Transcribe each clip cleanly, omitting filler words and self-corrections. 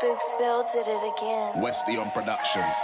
Spooksville did it again. Westy on Productions.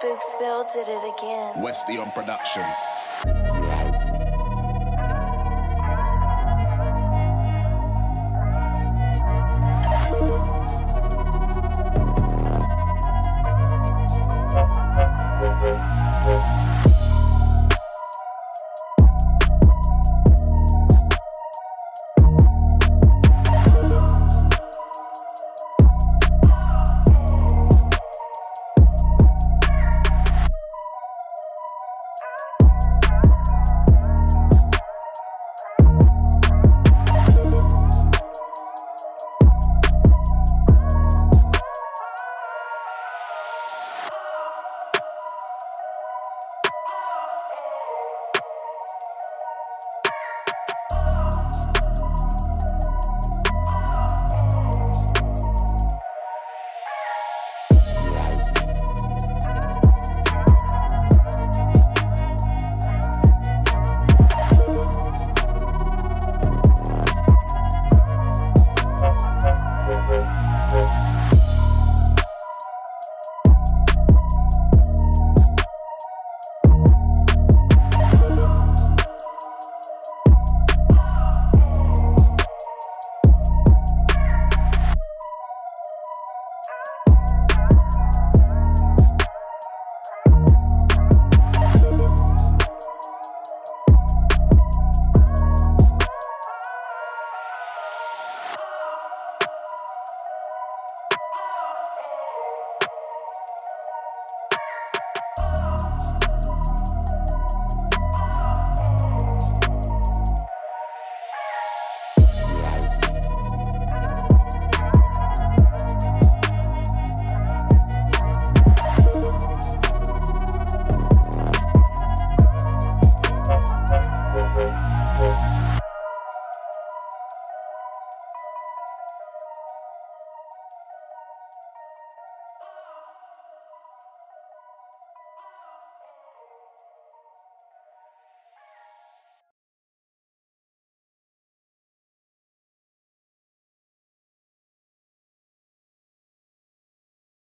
Spooksville did it again. Westy on Productions.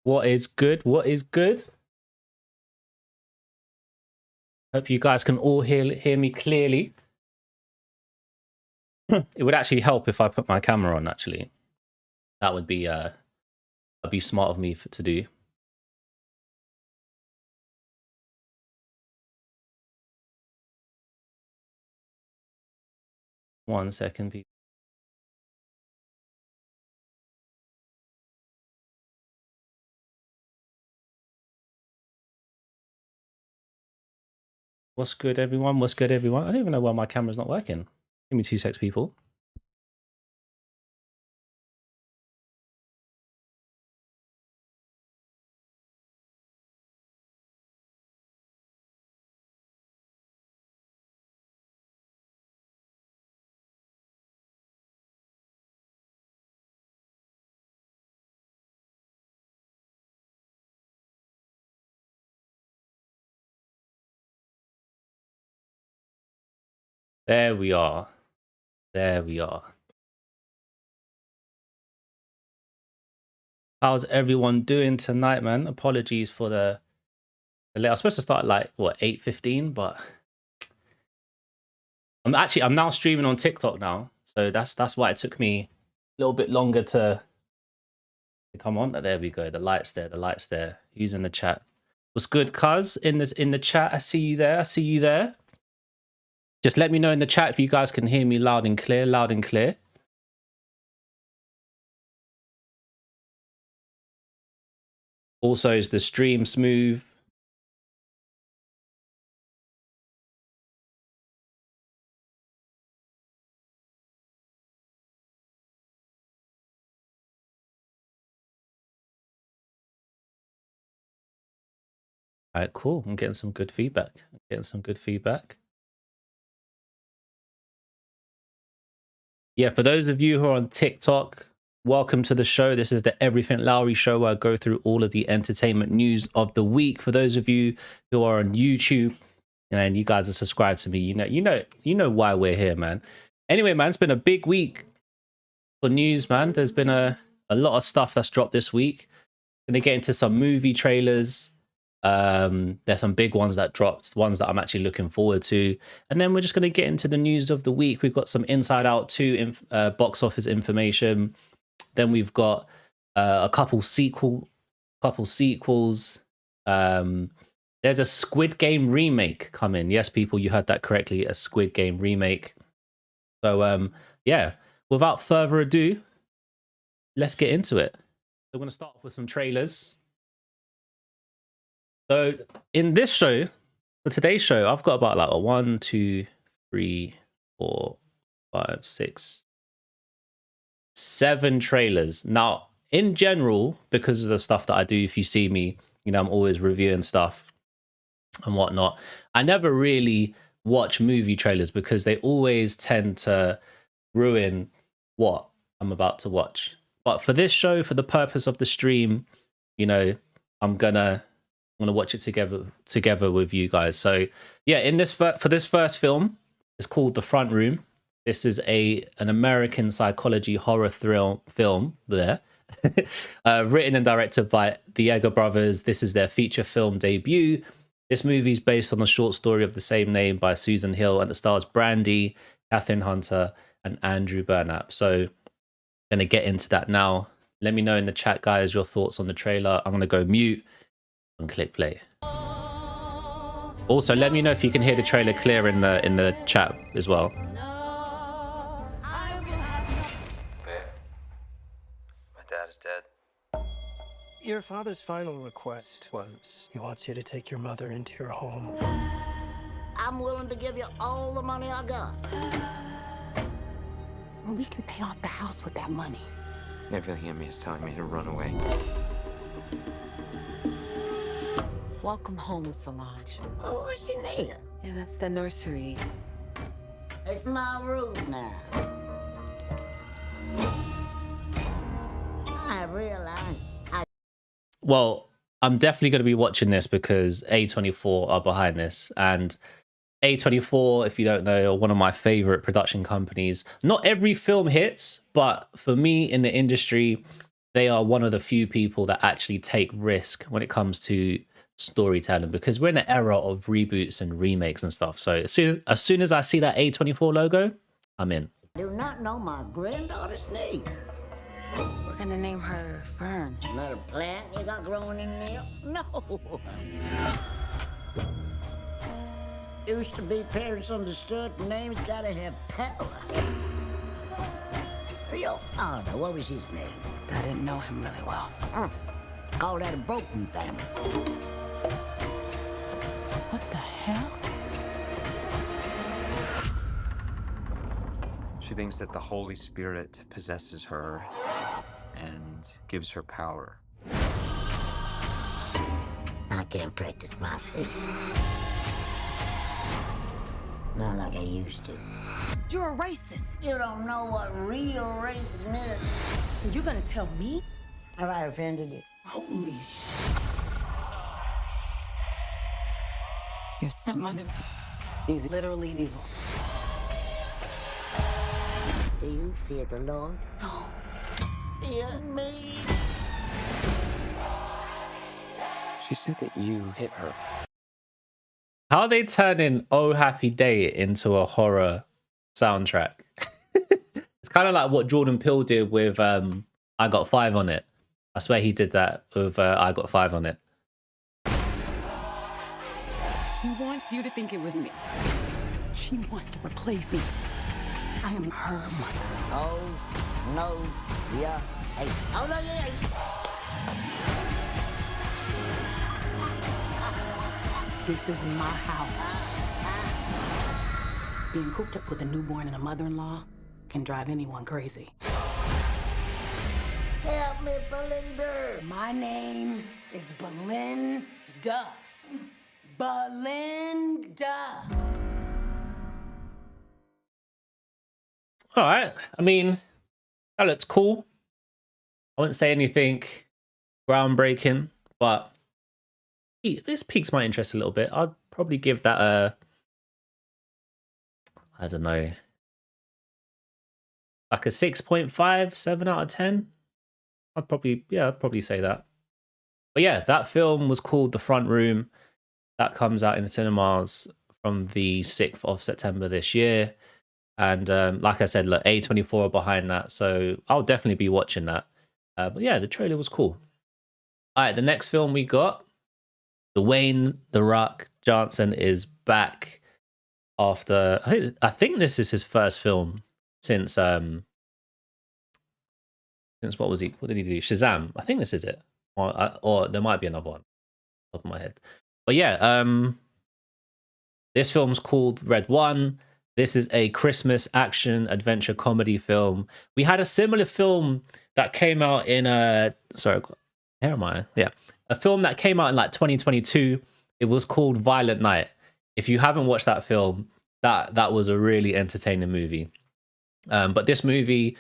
What is good? What is good? Hope you guys can all hear me clearly. It would actually help if I put my camera on, actually. That would be that'd be smart of me to do. One second, people. What's good, everyone? What's good, everyone? I don't even know why my camera's not working. Give me 2 secs, people. There we are. There we are. How's everyone doing tonight, man? Apologies for the late. I was supposed to start at like what 8:15, but I'm now streaming on TikTok now, so that's why it took me a little bit longer to come on. There we go. The lights there. The lights there. Who's in the chat? What's good, cuz? In the chat. I see you there. I see you there. Just let me know in the chat if you guys can hear me loud and clear. Loud and clear. Also, is the stream smooth? All right, cool. I'm getting some good feedback. Yeah, for those of you who are on TikTok, welcome to the show. This is the EverythingLowery Show, where I go through all of the entertainment news of the week. For those of you who are on YouTube and you guys are subscribed to me, you know why we're here, man. Anyway, man, it's been a big week for news, man. There's been a lot of stuff that's dropped this week. Gonna get into some movie trailers. There's some big ones that dropped, ones that I'm actually looking forward to, and then we're just going to get into the news of the week. We've got some Inside Out 2 box office information. Then we've got a couple sequels. There's a Squid Game remake coming. Yes, people, you heard that correctly, a Squid Game remake. So yeah, without further ado, let's get into it. So I'm going to start off with some trailers. So in this show, for today's show, I've got about like a 1, 2, 3, 4, 5, 6, 7 trailers. Now, in general, because of the stuff that I do, if you see me, you know, I'm always reviewing stuff and whatnot. I never really watch movie trailers because they always tend to ruin what I'm about to watch. But for this show, for the purpose of the stream, you know, I'm gonna watch it together with you guys. So yeah, in this for this first film, it's called The Front Room. This is an American psychology horror thrill film there. Written and directed by the Egger brothers. This is their feature film debut. This movie is based on a short story of the same name by Susan Hill, and it stars Brandy, Catherine Hunter, and Andrew Burnap. So I'm gonna get into that now. Let me know in the chat, guys, your thoughts on the trailer. I'm gonna go mute and click play. Also, let me know if you can hear the trailer clear in the chat as well. Babe, my dad is dead. Your father's final request was he wants you to take your mother into your home. I'm willing to give you all the money I got. We can pay off the house with that money. Everything in me is telling me to run away. Welcome home, Solange. Oh, what's in there? Yeah, that's the nursery. It's my room now. I realize Well, I'm definitely going to be watching this because A24 are behind this, and A24, if you don't know, are one of my favorite production companies. Not every film hits, but for me in the industry, they are one of the few people that actually take risk when it comes to storytelling, because we're in an era of reboots and remakes and stuff. So as soon as I see that A24 logo, I'm in. Do not know my granddaughter's name. We're gonna name her Fern. Another plant you got growing in there? No. Used to be parents understood names gotta have power. Your father, what was his name? I didn't know him really well. Call that a broken family. What the hell? She thinks that the Holy Spirit possesses her and gives her power. I can't practice my face. Not like I used to. You're a racist. You don't know what real racism is. You're gonna tell me? Have I offended you? Holy shit. Your stepmother is literally evil. Do you fear the Lord? No. Fear me. She said that you hit her. How are they turning Oh Happy Day into a horror soundtrack? It's kind of like what Jordan Peele did with I Got 5 on It. I swear he did that with I Got 5 on It. She wants you to think it was me. She wants to replace me. I am her mother. Oh, no, yeah, hey. Oh, no, yeah. This is my house. Being cooped up with a newborn and a mother-in-law can drive anyone crazy. Help me, Belinda. My name is Belinda. Belinda. All right. I mean, that looks cool. I wouldn't say anything groundbreaking, but this piques my interest a little bit. I'd probably give that a, I don't know, like a 6.5, 7 out of 10. I'd probably say that. But yeah, that film was called The Front Room. That comes out in cinemas from the 6th of September this year. And like I said, look, A24 are behind that. So I'll definitely be watching that. But yeah, the trailer was cool. All right, the next film we got, Dwayne "The Rock" Johnson is back after, I think this is his first film since what did he do? Shazam. I think this is it. Or there might be another one off the top of my head. But yeah, this film's called Red One. This is a Christmas action adventure comedy film. We had a similar film that came out in a film that came out in like 2022. It was called Violent Night. If you haven't watched that film, that was a really entertaining movie. But this movie,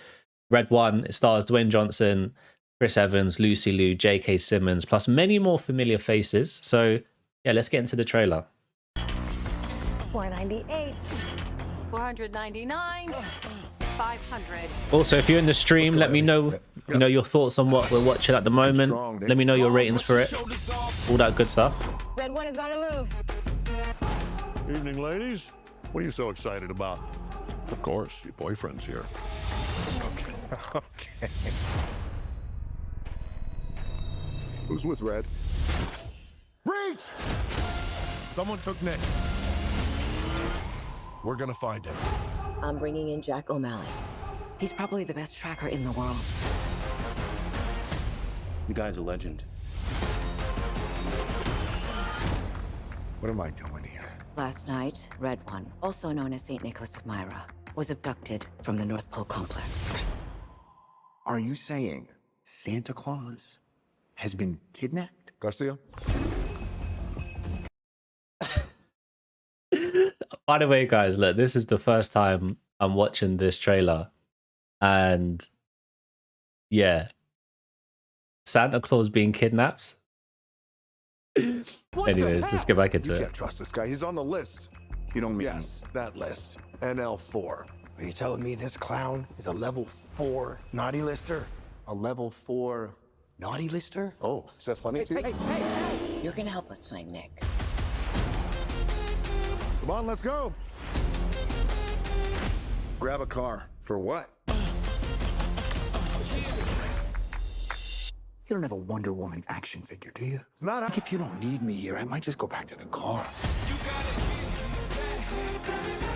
Red One, it stars Dwayne Johnson, Chris Evans, Lucy Liu, J.K. Simmons, plus many more familiar faces. So yeah, let's get into the trailer. $498. $499. $500. Also, if you're in the stream, let me know, your thoughts on what we're watching at the moment. Let me know your ratings for it. All that good stuff. Red One is on the move. Evening, ladies. What are you so excited about? Of course, your boyfriend's here. Okay. Who's with Red? Reach! Someone took Nick. We're gonna find him. I'm bringing in Jack O'Malley. He's probably the best tracker in the world. The guy's a legend. What am I doing here? Last night, Red One, also known as St. Nicholas of Myra, was abducted from the North Pole complex. Are you saying Santa Claus has been kidnapped? Garcia? By the way, guys, look, this is the first time I'm watching this trailer. And yeah, Santa Claus being kidnapped. Anyways, let's get back into You it. can't trust this guy. He's on the list. You don't mean... Yes, that list. NL4. Are you telling me this clown is a level 4 naughty lister? A level 4 naughty lister? Oh, is that funny too? You're gonna help us find Nick. Come on, let's go. Grab a car. For what? You don't have a Wonder Woman action figure, do you? It's not. If you don't need me here, I might just go back to the car.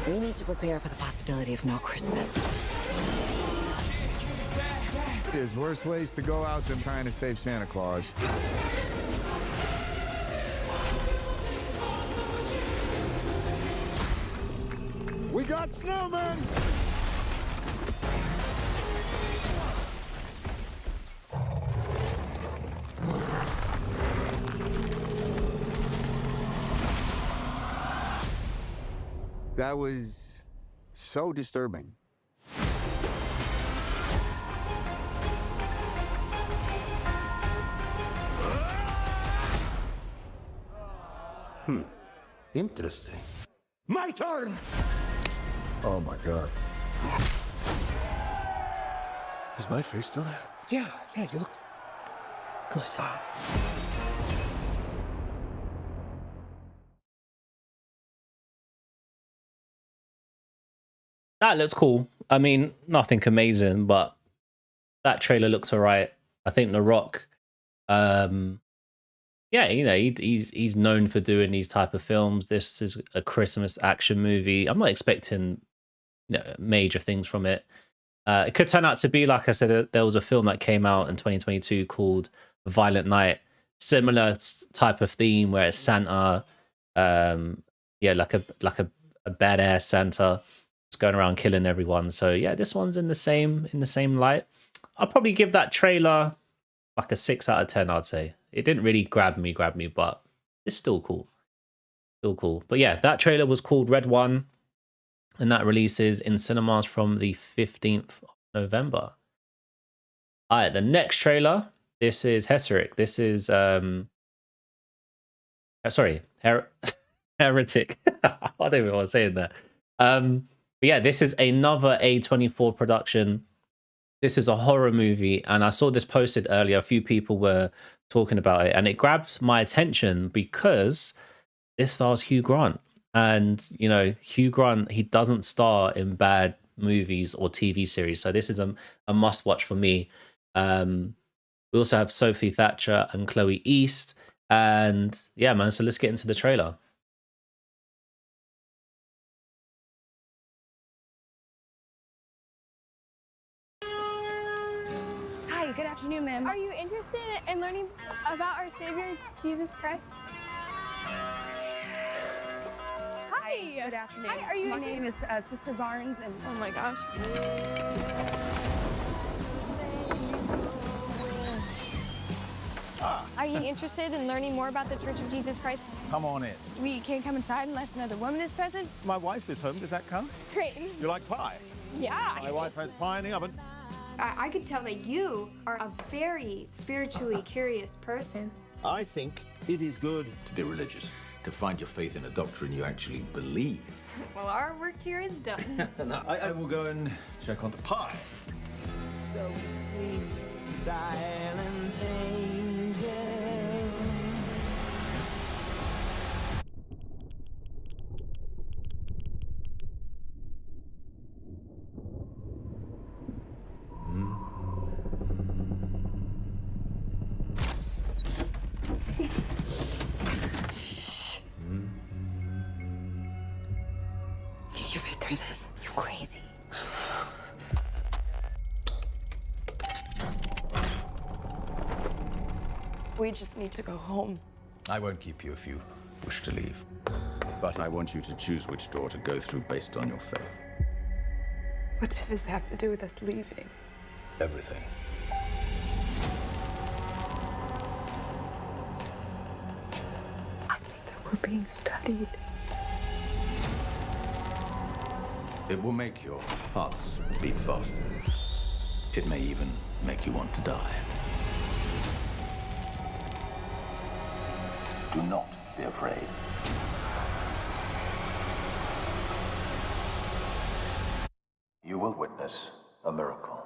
We need to prepare for the possibility of no Christmas. There's worse ways to go out than trying to save Santa Claus. We got snowmen! That was so disturbing. Interesting. My turn! Oh my God. Is my face still there? Yeah, you look good. That looks cool. I mean, nothing amazing, but that trailer looks alright. I think The Rock, yeah, you know, he's known for doing these type of films. This is a Christmas action movie. I'm not expecting, you know, major things from it. It could turn out to be, like I said, there was a film that came out in 2022 called Violent Night. Similar type of theme where it's Santa, yeah, like a badass Santa going around killing everyone. So yeah, this one's in the same light. I'll probably give that trailer like a 6 out of 10. I'd say it didn't really grab me, but it's still cool. But yeah, that trailer was called Red One, and that releases in cinemas from the 15th of November. All right, the next trailer. This is Heretic. This is Heretic. I don't even know what I'm saying there. But yeah, this is another A24 production. This is a horror movie, and I saw this posted earlier. A few people were talking about it, and it grabbed my attention because this stars Hugh Grant. And, you know, Hugh Grant, he doesn't star in bad movies or TV series. So this is a must-watch for me. We also have Sophie Thatcher and Chloe East. And yeah, man, so let's get into the trailer. Hi, good afternoon, ma'am. Are you interested in learning about our Savior, Jesus Christ? Hi. Good afternoon. Hi, are you My name is Sister Barnes, and oh my gosh. Are you interested in learning more about the Church of Jesus Christ? Come on in. We can't come inside unless another woman is present. My wife is home. Does that count? Great. You like pie? Yeah. My wife has pie in the oven. I could tell that you are a very spiritually curious person. I think it is good to be religious, to find your faith in a doctrine you actually believe. Well, our work here is done. Now, I will go and check on the pie. So sleep, silent angel. Can you fit through this? You're crazy. We just need to go home. I won't keep you if you wish to leave. But I want you to choose which door to go through based on your faith. What does this have to do with us leaving? Everything. I think that we're being studied. It will make your hearts beat faster. It may even make you want to die. Do not be afraid. You will witness a miracle.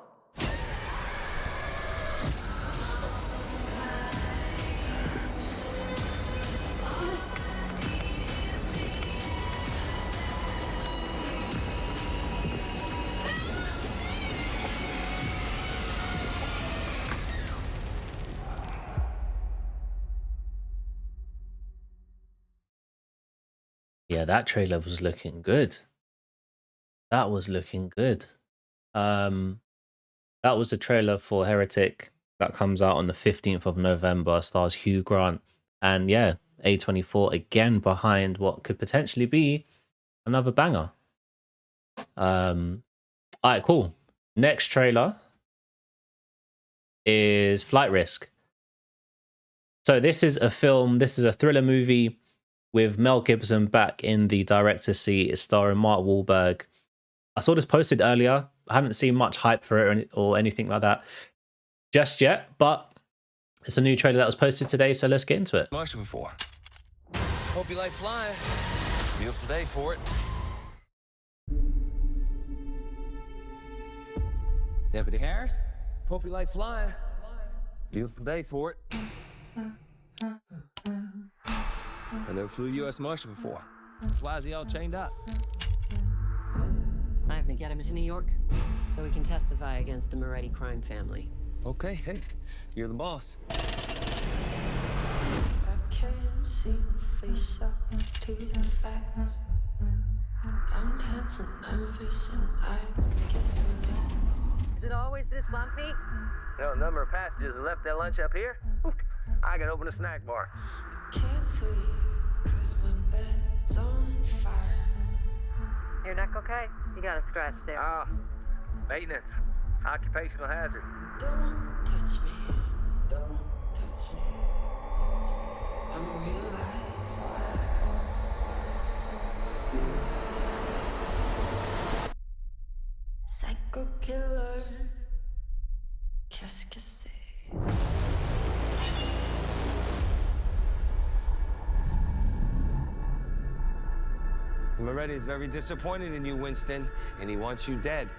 Yeah, that trailer was looking good. That was looking good. That was a trailer for Heretic that comes out on the 15th of November. Stars Hugh Grant. And yeah, A24 again behind what could potentially be another banger. All right, cool. Next trailer is Flight Risk. So this is a film, this is a thriller movie with Mel Gibson back in the director's seat. It's starring Mark Wahlberg. I saw this posted earlier. I haven't seen much hype for it or anything like that just yet, but it's a new trailer that was posted today, so let's get into it. Marshall before. Hope you like flying. Beautiful day for it. Deputy Harris, hope you like flying. Beautiful day for it. I never flew U.S. Marshal before. Why is he all chained up? I have to get him to New York so we can testify against the Moretti crime family. Okay, hey, you're the boss. I can't seem to face up to the facts. I'm dancing nervous and I can't relax. Is it always this bumpy? You know, a number of passengers have left their lunch up here. I can open a snack bar. Can't sleep 'cause my bed's on fire. Your neck okay? You got a scratch there. Ah, maintenance. Occupational hazard. Don't touch me. Don't touch me. I'm a real life fire. Psycho killer. Qu'est-ce que c'est? Moretti's very disappointed in you, Winston, and he wants you dead.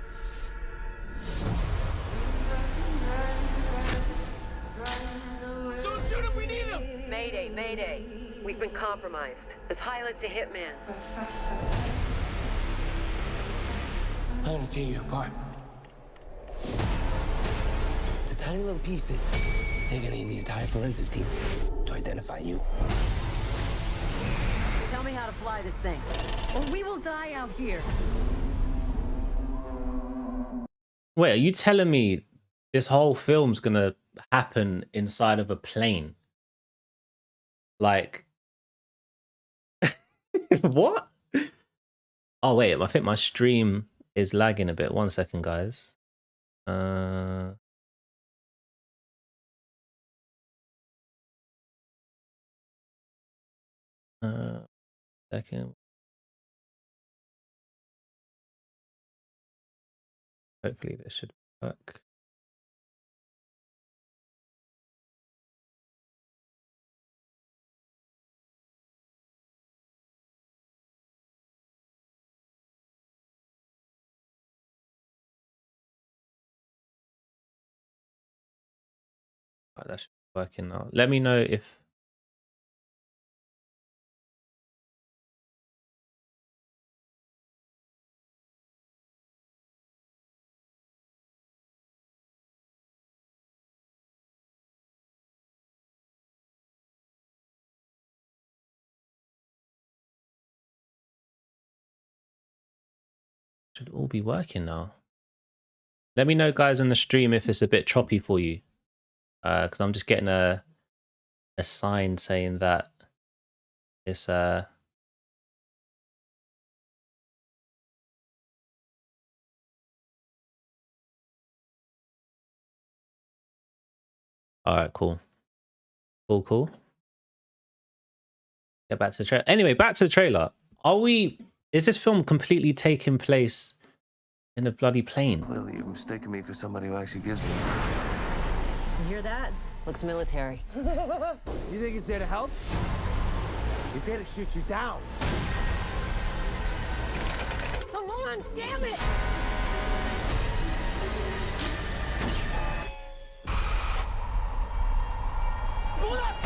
Don't shoot him, we need him! Mayday, mayday. We've been compromised. The pilot's a hitman. I'm gonna tear you apart. The tiny little pieces, they're gonna need the entire forensics team to identify you. Tell me how to fly this thing, or we will die out here. Wait, are you telling me this whole film's gonna happen inside of a plane? Like, what? Oh wait, I think my stream is lagging a bit. 1 second, guys. Second. Hopefully this should work. Right, that should be working now. Let me know if should all be working now. Let me know, guys, on the stream if it's a bit choppy for you, because I'm just getting a sign saying that it's all right, cool. Cool. Get back to the trailer. Anyway, back to the trailer. Is this film completely taking place in a bloody plane? Clearly, you're mistaking me for somebody who actually gives a... You hear that? Looks military. You think it's there to help? He's there to shoot you down. Come on, damn it! Pull up!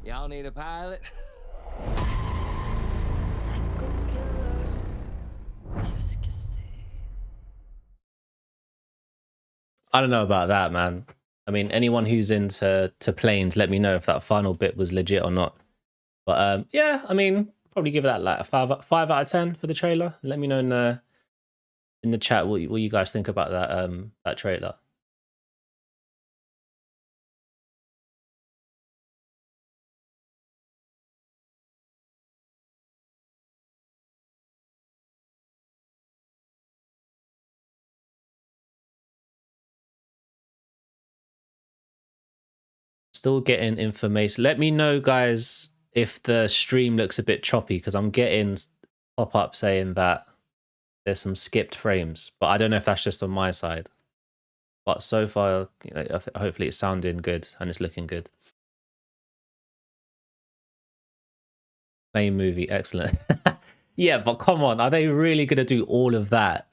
Y'all need a pilot? Psycho killer. Qu'est-ce que c'est? I don't know about that, man. I mean, anyone who's into planes, let me know if that final bit was legit or not. But yeah, I mean, probably give that like a 5 out of 10 for the trailer. Let me know in the chat what you guys think about that trailer. Still getting information. Let me know, guys, if the stream looks a bit choppy, because I'm getting pop-up saying that there's some skipped frames, but I don't know if that's just on my side. But so far, you know, hopefully it's sounding good and it's looking good. Plane movie, excellent. Yeah, but come on, are they really gonna do all of that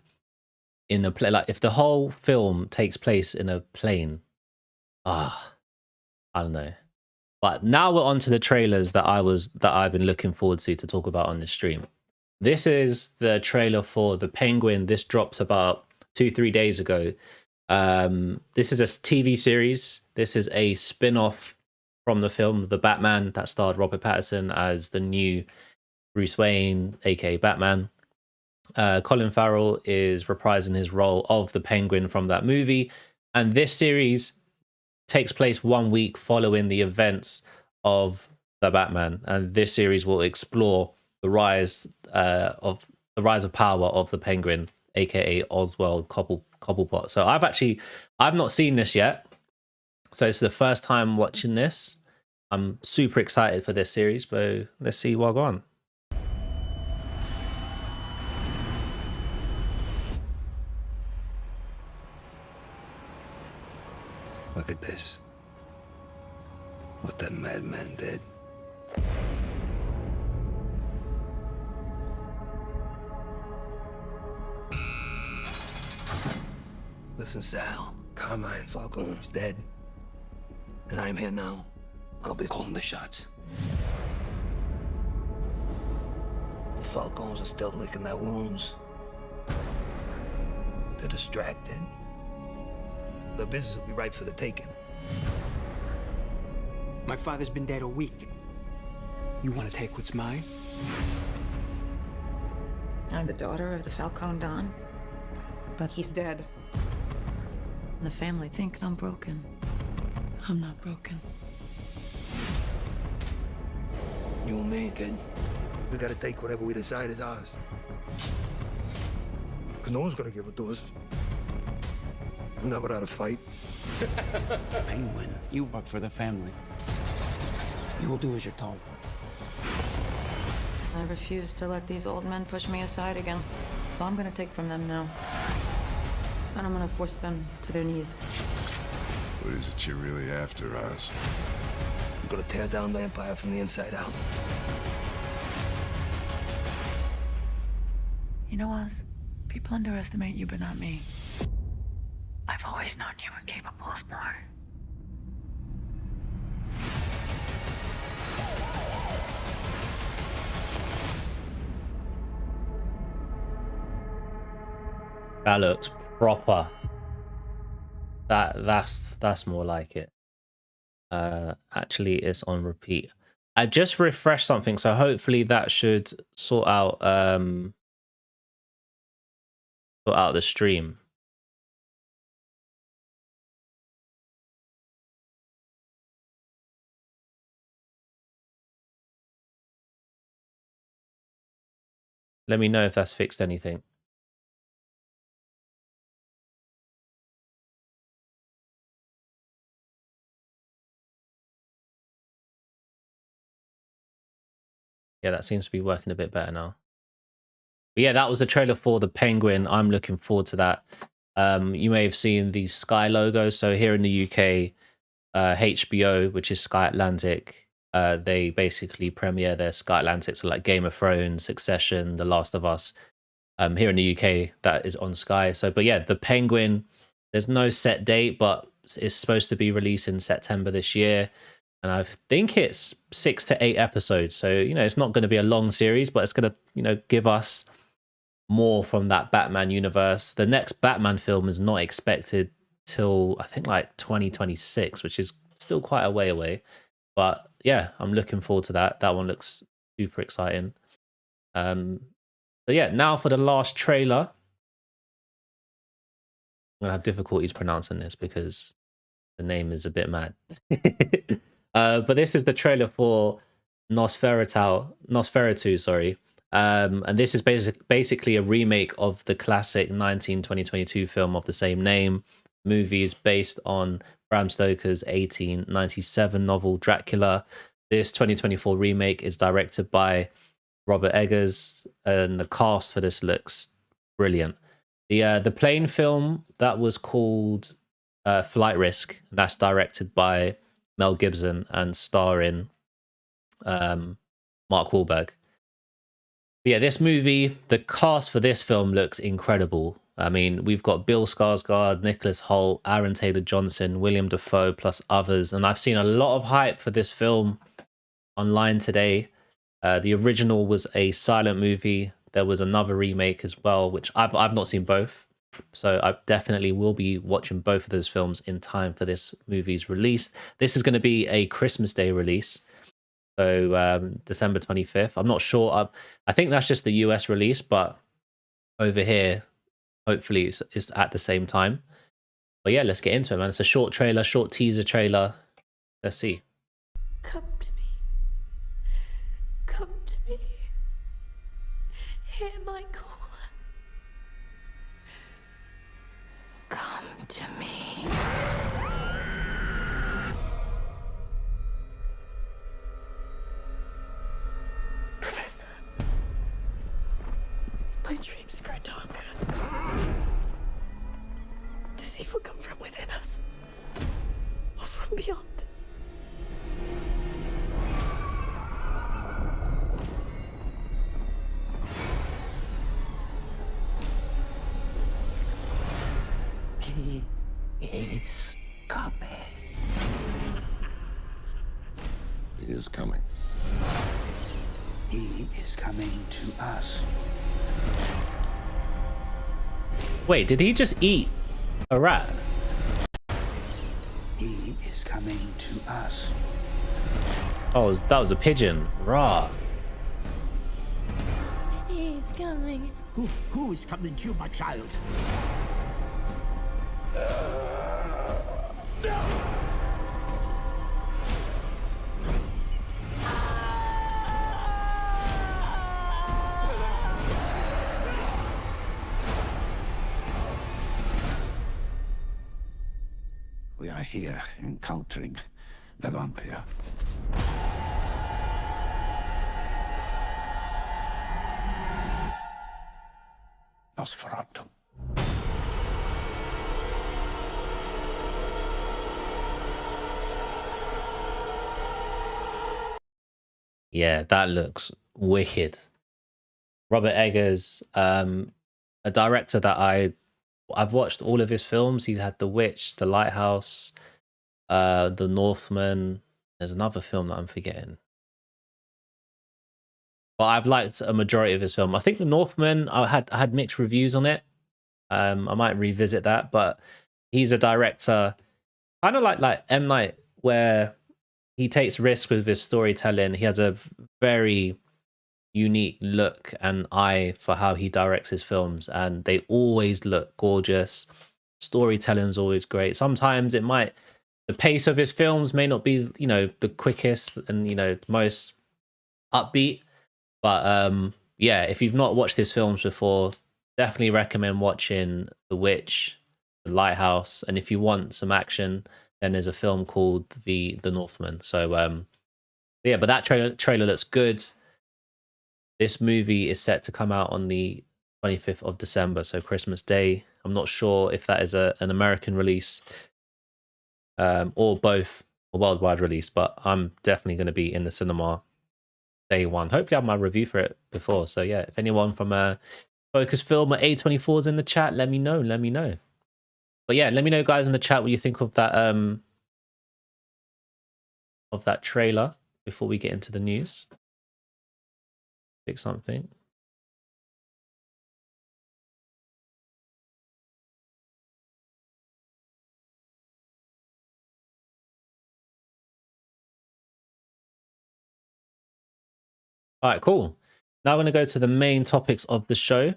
in a plane? Like, if the whole film takes place in a plane, I don't know. But now we're on to the trailers that I've been looking forward to talk about on this stream. This is the trailer for The Penguin. This dropped about 2-3 days ago. This is a TV series. This is a spin-off from the film The Batman that starred Robert Pattinson as the new Bruce Wayne, aka Batman. Colin Farrell is reprising his role of the Penguin from that movie. And this series takes place 1 week following the events of the Batman, and this series will explore the rise of power of the Penguin, aka Oswald Cobblepot. So I've not seen this yet, so it's the first time watching this. I'm super excited for this series, but let's see what goes on. Look at this. What that madman did. Listen, Sal. Carmine Falcone's dead. And I'm here now. I'll be calling the shots. The Falcones are still licking their wounds. They're distracted. The business will be ripe for the taking. My father's been dead a week. You want to take what's mine? I'm the daughter of the Falcone Don, but he's dead. The family thinks I'm broken. I'm not broken. You and me, kid. We gotta take whatever we decide is ours. Because no one's gonna give it to us. We're not without a fight. Penguin, you work for the family. You will do as you're told. I refuse to let these old men push me aside again. So I'm gonna take from them now. And I'm gonna force them to their knees. What is it you're really after, Oz? We're gonna tear down the Empire from the inside out. You know, Oz, people underestimate you, but not me. I've always known you were capable of more. That looks proper. That's more like it. Actually, it's on repeat. I just refreshed something, so hopefully that should sort out the stream. Let me know if that's fixed anything. Yeah, that seems to be working a bit better now. But yeah, that was the trailer for The Penguin. I'm looking forward to that. You may have seen the Sky logo. So here in the UK, HBO, which is Sky Atlantic, they basically premiere their Sky Atlantic, so like Game of Thrones, Succession, The Last of Us. Here in the UK, that is on Sky. So, but yeah, The Penguin, there's no set date, but it's supposed to be released in September this year. And I think it's 6 to 8 episodes. So, you know, it's not going to be a long series, but it's going to, you know, give us more from that Batman universe. The next Batman film is not expected till I think like 2026, which is still quite a way away. But yeah, I'm looking forward to that. That one looks super exciting. So yeah, now for the last trailer. I'm gonna have difficulties pronouncing this because the name is a bit mad. But this is the trailer for Nosferatu, sorry. And this is basically a remake of the classic 2022 film of the same name. Movie is based on Bram Stoker's 1897 novel Dracula. This 2024 remake is directed by Robert Eggers, and the cast for this looks brilliant. The plane film that was called Flight Risk, that's directed by Mel Gibson and starring Mark Wahlberg. But yeah, this movie, the cast for this film looks incredible. I mean, we've got Bill Skarsgård, Nicholas Hoult, Aaron Taylor-Johnson, William Dafoe, plus others. And I've seen a lot of hype for this film online today. The original was a silent movie. There was another remake as well, which I've not seen both. So I definitely will be watching both of those films in time for this movie's release. This is going to be a Christmas Day release. So December 25th. I'm not sure. I think that's just the US release, but over here, hopefully it's at the same time. But yeah, let's get into it, man. It's a short trailer, short teaser trailer. Let's see. Come to me. Come to me. Hear my call. Come to me. Professor, my dreams grow darker. Does evil come from within us or from beyond? He is coming. It is coming. He is coming to us. Wait, did he just eat a rat? He is coming to us. Oh, that was a pigeon. Rah. He's coming. Who is coming to you, my child? We are here encountering the vampire. Nosferatu. Yeah, that looks wicked. Robert Eggers, a director that I've watched all of his films. He had The Witch, The Lighthouse, The Northman. There's another film that I'm forgetting. But I've liked a majority of his film. I think The Northman, I had mixed reviews on it. I might revisit that, but he's a director kind of like M. Night, where he takes risks with his storytelling. He has a very unique look and eye for how he directs his films, and they always look gorgeous. Storytelling's always great. Sometimes the pace of his films may not be, the quickest and, most upbeat. But yeah, if you've not watched his films before, definitely recommend watching The Witch, The Lighthouse, and if you want some action, then there's a film called The Northman. So yeah, but that trailer looks good. This movie is set to come out on the 25th of December, so Christmas Day. I'm not sure if that is an American release or both, a worldwide release, but I'm definitely going to be in the cinema day one. Hopefully I have my review for it before. So yeah, if anyone from Focus Film or A24 is in the chat, let me know. But yeah, let me know, guys, in the chat what you think of that trailer before we get into the news. Pick something. All right, cool. Now I'm going to go to the main topics of the show.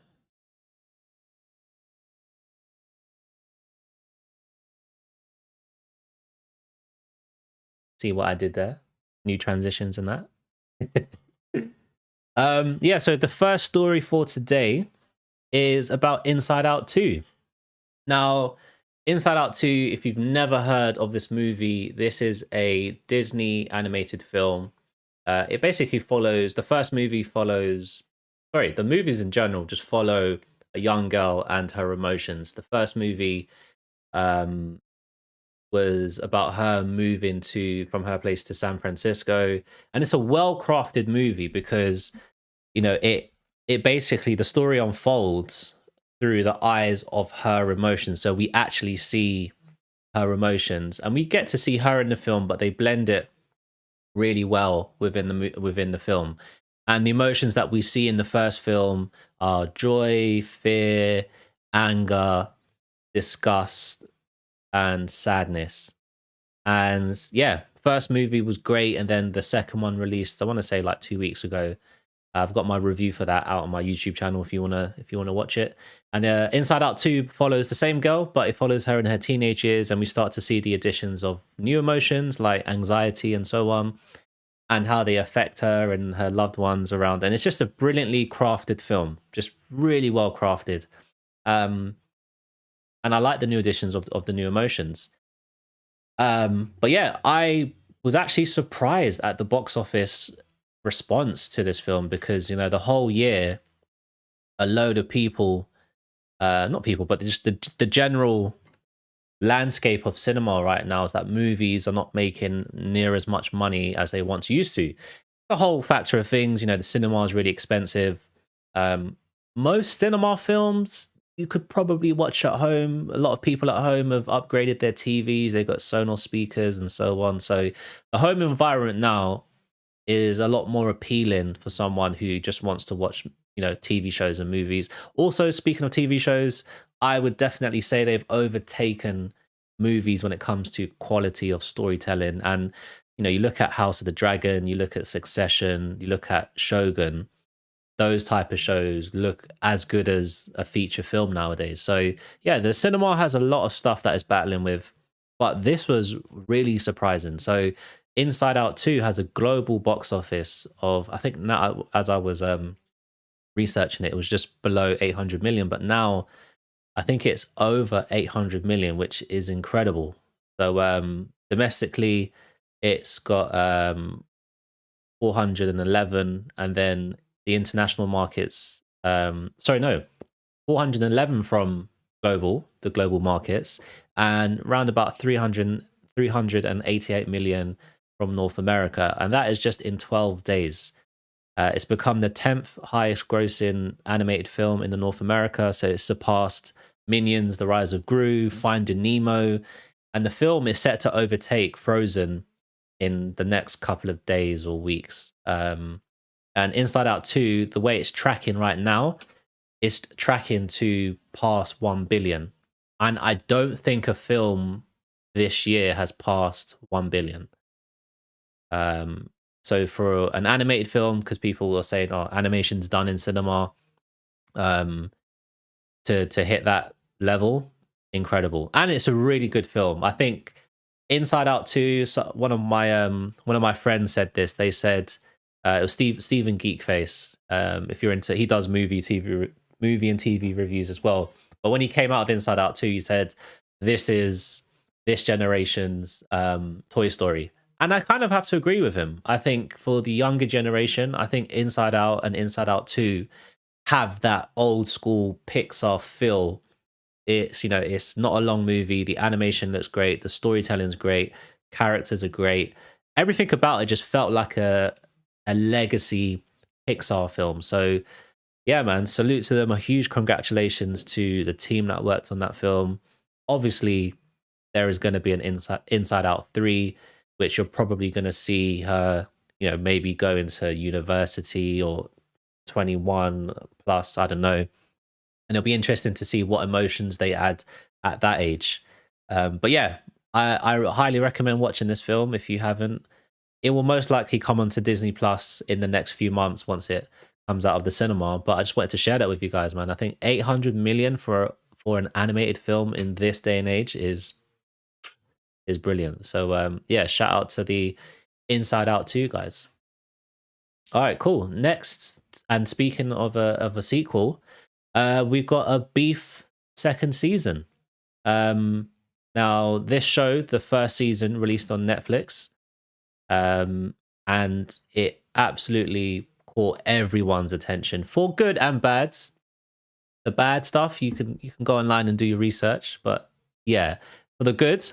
See what I did there? New transitions and that. Yeah, so the first story for today is about Inside Out 2. Now, Inside Out 2, if you've never heard of this movie, this is a Disney animated film. It basically follows, the first movie follows, sorry, the movies in general just follow a young girl and her emotions. The first movie was about her moving from her place to San Francisco. And it's a well-crafted movie because, you know, it basically, the story unfolds through the eyes of her emotions. So we actually see her emotions and we get to see her in the film, but they blend it really well within the film. And the emotions that we see in the first film are joy, fear, anger, disgust, and sadness. And yeah, first movie was great, and then the second one released, I want to say like 2 weeks ago. I've got my review for that out on my YouTube channel if you wanna watch it. And Inside Out 2 follows the same girl, but it follows her in her teenage years, and we start to see the additions of new emotions like anxiety and so on, and how they affect her and her loved ones around. And it's just a brilliantly crafted film, just really well crafted. And I like the new additions of the new emotions. But yeah, I was actually surprised at the box office response to this film because, you know, the whole year, a load of people, not people, but just the general landscape of cinema right now is that movies are not making near as much money as they once used to. The whole factor of things, you know, the cinema is really expensive. Most cinema films you could probably watch at home. A lot of people at home have upgraded their TVs. They've got Sonos speakers and so on. So the home environment now is a lot more appealing for someone who just wants to watch, you know, TV shows and movies. Also, speaking of TV shows, I would definitely say they've overtaken movies when it comes to quality of storytelling. And, you know, you look at House of the Dragon, you look at Succession, you look at Shogun, those type of shows look as good as a feature film nowadays. So yeah, the cinema has a lot of stuff that is battling with, but this was really surprising. So Inside Out 2 has a global box office of, I think now, as I was researching it, it was just below 800 million, but now I think it's over 800 million, which is incredible. So domestically, it's got 411, and then the international markets, 411 from the global markets, and around about 388 million from North America, and that is just in 12 days. It's become the 10th highest grossing animated film in the North America, so it's surpassed Minions, The Rise of Gru, Finding Nemo, and the film is set to overtake Frozen in the next couple of days or weeks. And Inside Out 2, the way it's tracking right now, it's tracking to pass 1 billion. And I don't think a film this year has passed 1 billion. So for an animated film, because people are saying, oh, animation's done in cinema, to hit that level, incredible. And it's a really good film. I think Inside Out 2, so one of my friends said this. They said it was Stephen Geekface. If you're into, he does movie and TV reviews as well. But when he came out of Inside Out 2, he said, this is this generation's Toy Story. And I kind of have to agree with him. I think for the younger generation, I think Inside Out and Inside Out 2 have that old school Pixar feel. It's, you know, it's not a long movie. The animation looks great. The storytelling's great. Characters are great. Everything about it just felt like a legacy Pixar film. So yeah, man, salute to them. A huge congratulations to the team that worked on that film. Obviously, there is going to be an Inside Out 3, which you're probably going to see her, you know, maybe go into university or 21 plus, I don't know. And it'll be interesting to see what emotions they add at that age. But yeah, I highly recommend watching this film if you haven't. it will most likely come onto Disney Plus in the next few months once it comes out of the cinema. But I just wanted to share that with you guys, man. I think 800 million for an animated film in this day and age is brilliant. So yeah, shout out to the Inside Out 2 guys. All right, cool. Next, and speaking of a sequel, we've got a Beef second season. Now this show, the first season, released on Netflix, and it absolutely caught everyone's attention for good and bad. The bad stuff, you can go online and do your research, but yeah, for the good,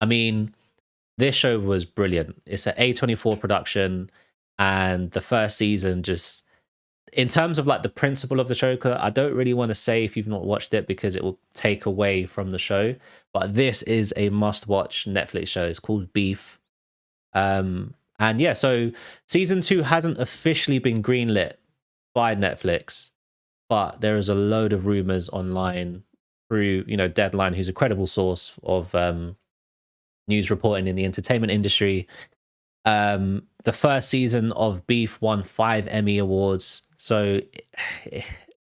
I mean, this show was brilliant. It's an A24 production, and the first season, just in terms of like the principle of the show, because I don't really want to say if you've not watched it because it will take away from the show, but this is a must-watch Netflix show. It's called Beef. And yeah, so season 2 hasn't officially been greenlit by Netflix, but there is a load of rumors online through, Deadline, who's a credible source of news reporting in the entertainment industry. The first season of Beef won 5 Emmy Awards, so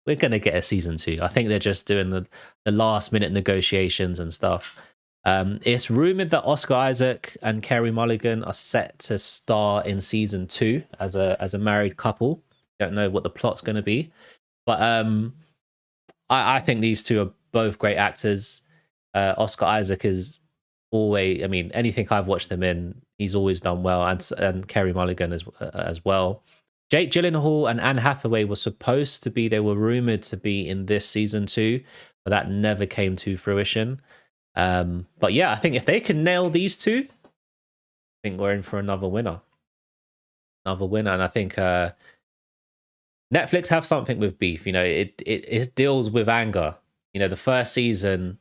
we're going to get a season 2. I think they're just doing the last minute negotiations and stuff. It's rumored that Oscar Isaac and Carey Mulligan are set to star in season 2 as a married couple. Don't know what the plot's going to be, but I think these two are both great actors. Oscar Isaac is always, I mean, anything I've watched him in, he's always done well, and Carey Mulligan as well. Jake Gyllenhaal and Anne Hathaway they were rumored to be in this season 2, but that never came to fruition. But yeah, I think if they can nail these two, I think we're in for another winner. And I think Netflix have something with Beef. It deals with anger. The first season,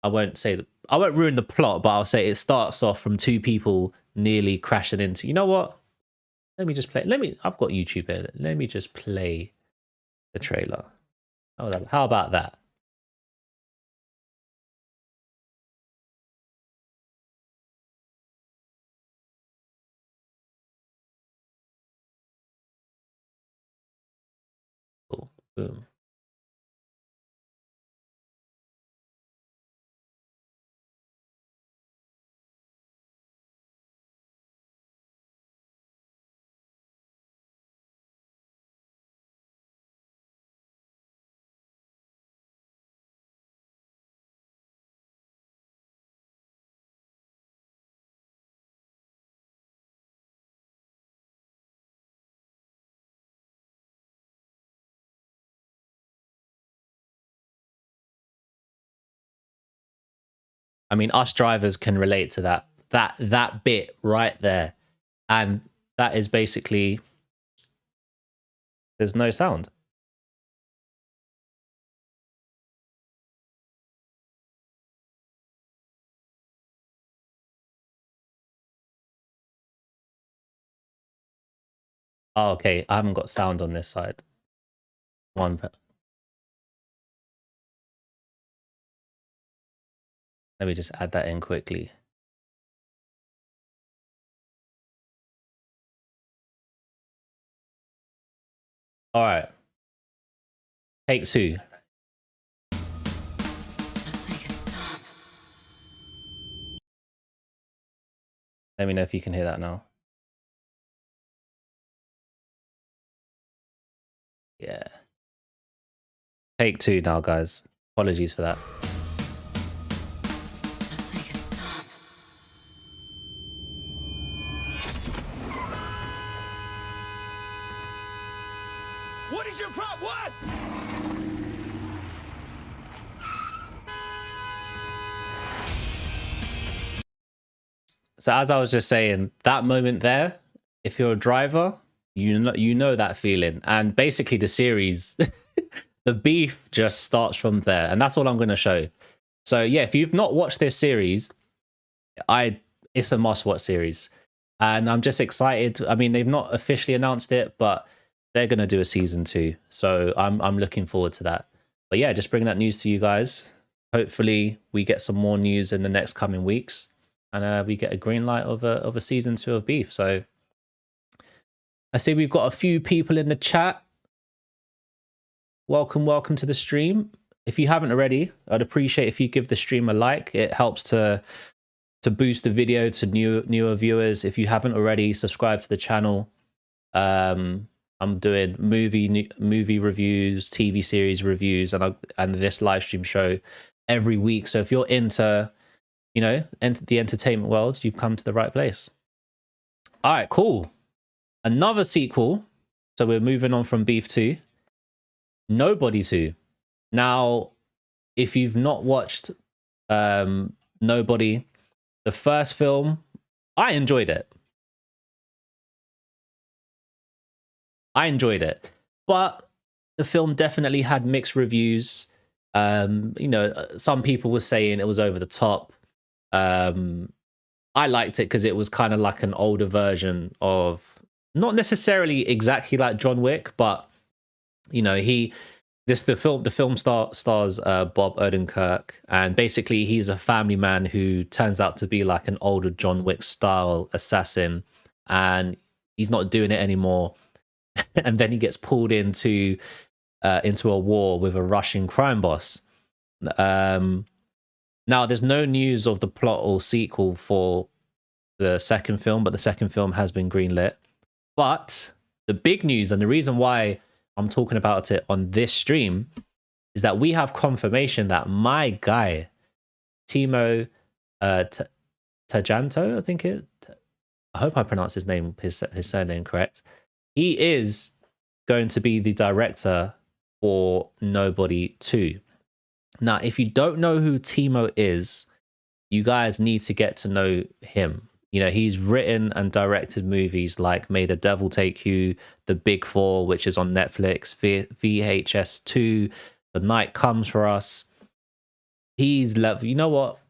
I won't ruin the plot, but I'll say it starts off from two people nearly crashing into. You know what? Let me just play. I've got YouTube here. Let me just play the trailer. How about that? Cool. Boom. I mean, us drivers can relate to that bit right there. And that is basically, there's no sound. Oh, okay, I haven't got sound on this side. Let me just add that in quickly. All right. Take 2. Let's make it stop. Let me know if you can hear that now. Yeah. Take 2 now, guys. Apologies for that. Let's make it stop. What is your problem? What? So as I was just saying, that moment there, if you're a driver, you know that feeling. And basically the series, the beef just starts from there. And that's all I'm going to show. So yeah, if you've not watched this series, it's a must-watch series. And I'm just excited. I mean, they've not officially announced it, but they're going to do a season 2. So I'm looking forward to that. But yeah, just bringing that news to you guys. Hopefully we get some more news in the next coming weeks. And we get a green light of a season 2 of Beef. So I see we've got a few people in the chat. Welcome to the stream. If you haven't already, I'd appreciate if you give the stream a like. It helps to boost the video to newer viewers. If you haven't already, subscribe to the channel. I'm doing movie reviews, TV series reviews, and this live stream show every week. So if you're into, you know, the entertainment world, you've come to the right place. All right, cool. Another sequel. So we're moving on from Beef 2. Nobody 2. Now, if you've not watched Nobody, the first film, I enjoyed it. But the film definitely had mixed reviews. You know, some people were saying it was over the top. I liked it because it was kind of like an older version of, not necessarily exactly like John Wick, but you know, the film stars Bob Odenkirk, and basically he's a family man who turns out to be like an older John Wick style assassin, and he's not doing it anymore. And then he gets pulled into a war with a Russian crime boss. Now, there's no news of the plot or sequel for the second film, but the second film has been greenlit. But the big news, and the reason why I'm talking about it on this stream, is that we have confirmation that my guy, Timo Tjahjanto, I hope I pronounced his surname correct. He is going to be the director for Nobody 2. Now, if you don't know who Timo is, you guys need to get to know him. You know, he's written and directed movies like May the Devil Take You, The Big Four, which is on Netflix, VHS 2, The Night Comes for Us. He's left. You know what?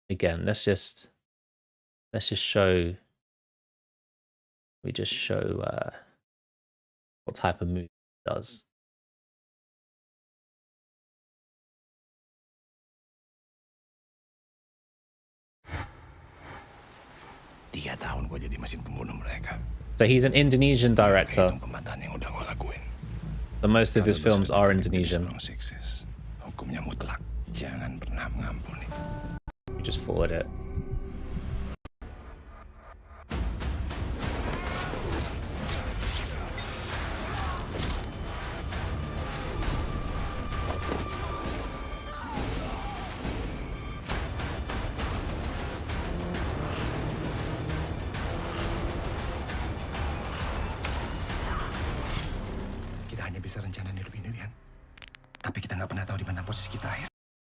Again, let's just show. We just show what type of movie he does. So he's an Indonesian director. So most of his films are Indonesian. You just forward it.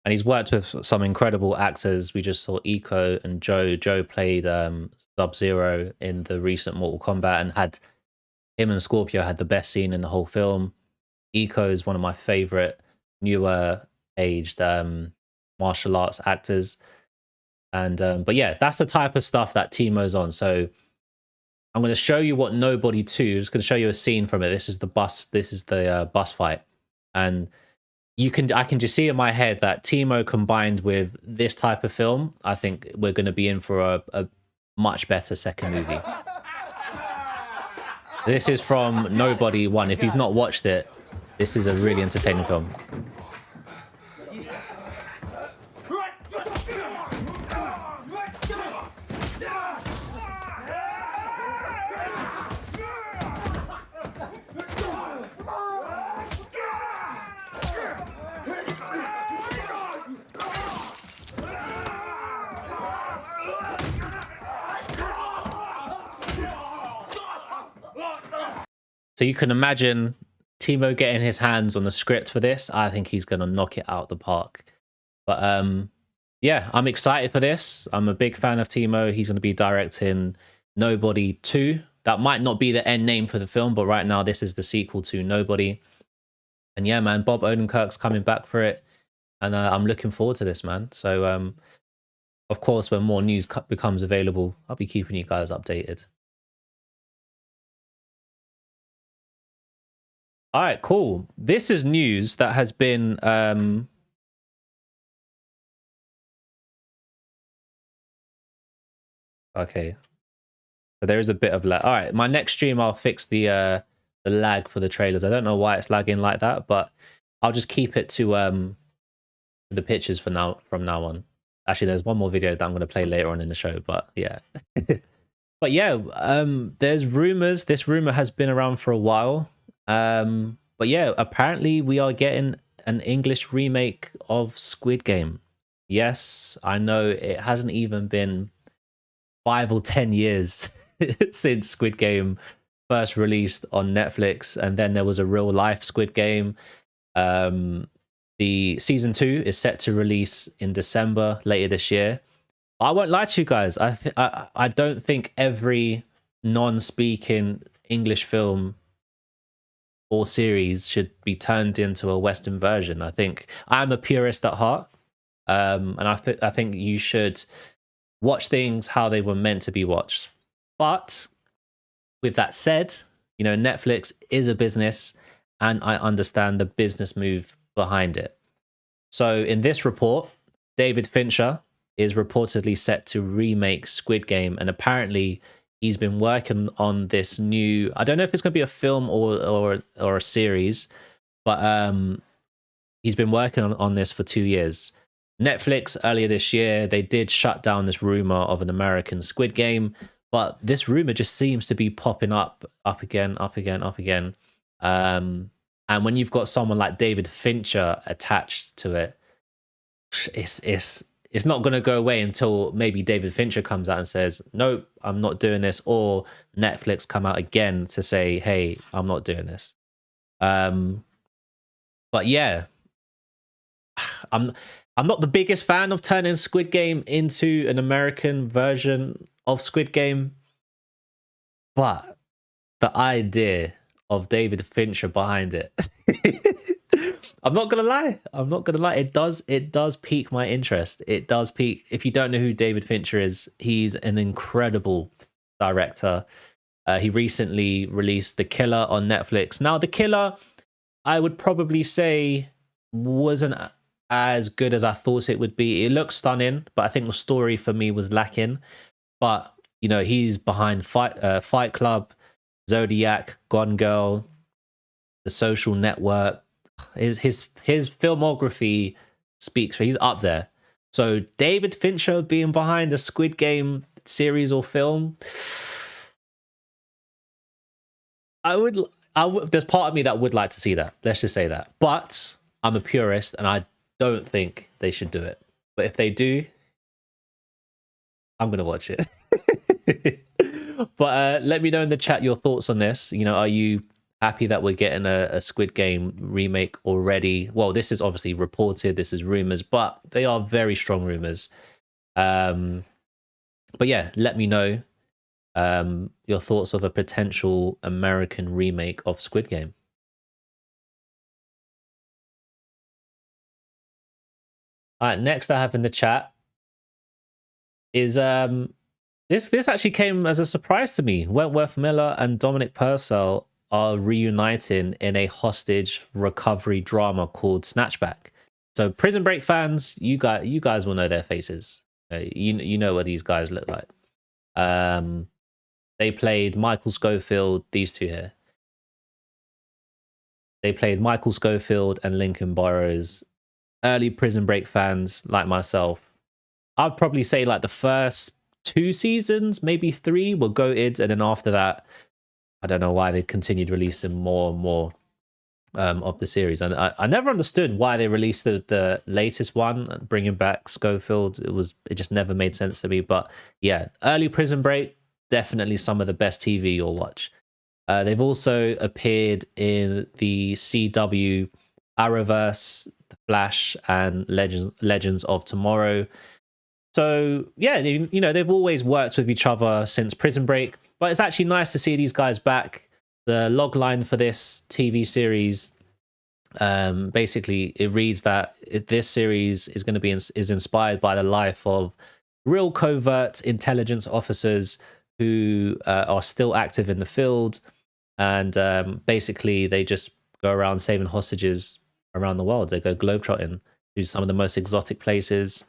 And he's worked with some incredible actors. We just saw Iko and Joe. Joe played Sub-Zero in the recent Mortal Kombat, and him and Scorpio had the best scene in the whole film. Iko is one of my favorite newer aged martial arts actors. And but yeah, that's the type of stuff that Timo's on. So I'm going to show you what Nobody 2. I'm just going to show you a scene from it. This is the bus fight, and I can just see in my head that Timo combined with this type of film, I think we're going to be in for a much better second movie. This is from Nobody 1. If you've not watched it, this is a really entertaining film. So you can imagine Timo getting his hands on the script for this. I think he's going to knock it out the park. But yeah, I'm excited for this. I'm a big fan of Timo. He's going to be directing Nobody 2. That might not be the end name for the film, but right now this is the sequel to Nobody. And yeah, man, Bob Odenkirk's coming back for it. And I'm looking forward to this, man. So of course, when more news becomes available, I'll be keeping you guys updated. All right, cool. This is news that has been okay. So there is a bit of lag. All right, my next stream I'll fix the lag for the trailers. I don't know why it's lagging like that, but I'll just keep it to the pictures for now from now on. Actually, there's one more video that I'm going to play later on in the show, but yeah. But yeah, there's rumors. This rumor has been around for a while. But yeah, apparently we are getting an English remake of Squid Game. Yes, I know it hasn't even been 5 or 10 years since Squid Game first released on Netflix, and then there was a real life Squid Game. The season 2 is set to release in December later this year. I won't lie to you guys. I don't think every non-speaking English film or series should be turned into a Western version. I think I'm a purist at heart, and I think you should watch things how they were meant to be watched. But with that said, you know, Netflix is a business, and I understand the business move behind it. So in this report, David Fincher is reportedly set to remake Squid Game, and apparently he's been working on this new, I don't know if it's going to be a film or a series, but he's been working on this for 2 years. Netflix earlier this year, they did shut down this rumor of an American Squid Game, but this rumor just seems to be popping up again. And when you've got someone like David Fincher attached to it, it's not going to go away until maybe David Fincher comes out and says, nope, I'm not doing this, or Netflix come out again to say, hey, I'm not doing this. But yeah, I'm not the biggest fan of turning Squid Game into an American version of Squid Game, but the idea of David Fincher behind it, I'm not gonna lie. It does pique my interest. It does pique. If you don't know who David Fincher is, he's an incredible director. He recently released The Killer on Netflix. Now, The Killer, I would probably say, wasn't as good as I thought it would be. It looks stunning, but I think the story for me was lacking. But you know, he's behind Fight Club, Zodiac, Gone Girl, The Social Network. His filmography speaks for, he's up there. So David Fincher being behind a Squid Game series or film, I would there's part of me that would like to see that. Let's just say that. But I'm a purist and I don't think they should do it. But if they do, I'm gonna watch it. But let me know in the chat your thoughts on this. You know, are you happy that we're getting a Squid Game remake already? Well, this is obviously reported, this is rumors, but they are very strong rumors. But yeah, let me know your thoughts of a potential American remake of Squid Game. All right, next I have in the chat is this actually came as a surprise to me. Wentworth Miller and Dominic Purcell are reuniting in a hostage recovery drama called Snatchback. So Prison Break fans, you guys will know their faces. You know what these guys look like. They played Michael Scofield, these two here. They played Michael Scofield and Lincoln Burrows. Early Prison Break fans like myself, I'd probably say like the first 2 seasons, maybe 3 were goated, and then after that, I don't know why they continued releasing more and more of the series. And I never understood why they released the latest one, bringing back Schofield. It just never made sense to me. But yeah, early Prison Break, definitely some of the best TV you'll watch. They've also appeared in the CW Arrowverse, The Flash, and Legends of Tomorrow. So yeah, you know, they've always worked with each other since Prison Break. But it's actually nice to see these guys back. The logline for this TV series, basically, it reads that this series is going to be is inspired by the life of real covert intelligence officers who are still active in the field, and basically they just go around saving hostages around the world. They go globetrotting to some of the most exotic places,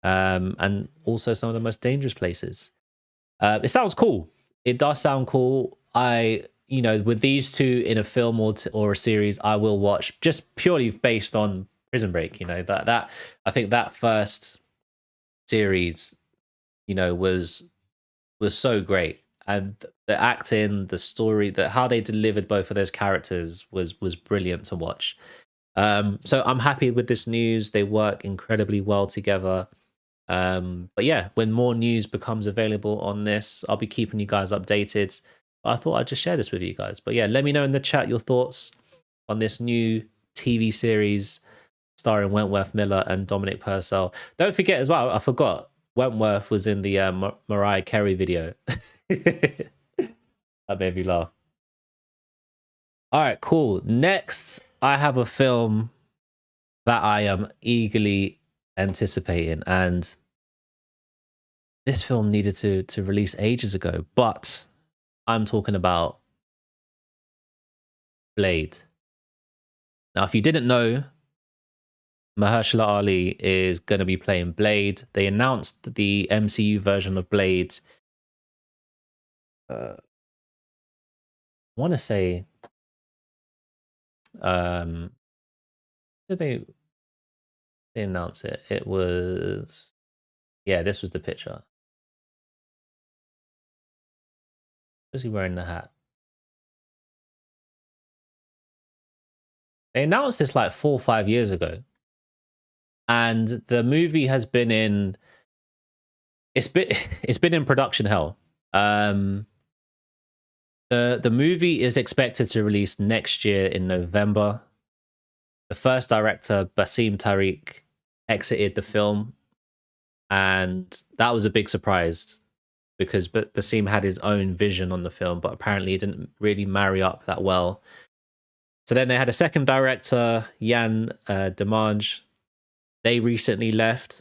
and also some of the most dangerous places. It sounds cool. it does sound cool. With these two in a film or a series, I will watch just purely based on Prison Break. That I think that first series, was so great, and the acting, the story, how they delivered both of those characters was brilliant to watch. So I'm happy with this news. They work incredibly well together. But yeah, when more news becomes available on this, I'll be keeping you guys updated. I thought I'd just share this with you guys. But yeah, let me know in the chat your thoughts on this new TV series starring Wentworth Miller and Dominic Purcell. Don't forget as well, I forgot, Wentworth was in the Mariah Carey video. That made me laugh. All right, cool. Next, I have a film that I am eagerly anticipating, and this film needed to release ages ago, but I'm talking about Blade. Now, if you didn't know, Mahershala Ali is going to be playing Blade. They announced the MCU version of Blade. I want to say, did they announce it? It was, yeah, this was the picture. Was he wearing the hat? They announced this like 4 or 5 years ago, and the movie has been in. It's been in production hell. The movie is expected to release next year in November. The first director, Basim Tariq, exited the film, and that was a big surprise because Basim had his own vision on the film, but apparently it didn't really marry up that well. So then they had a second director, Jan Demange. They recently left.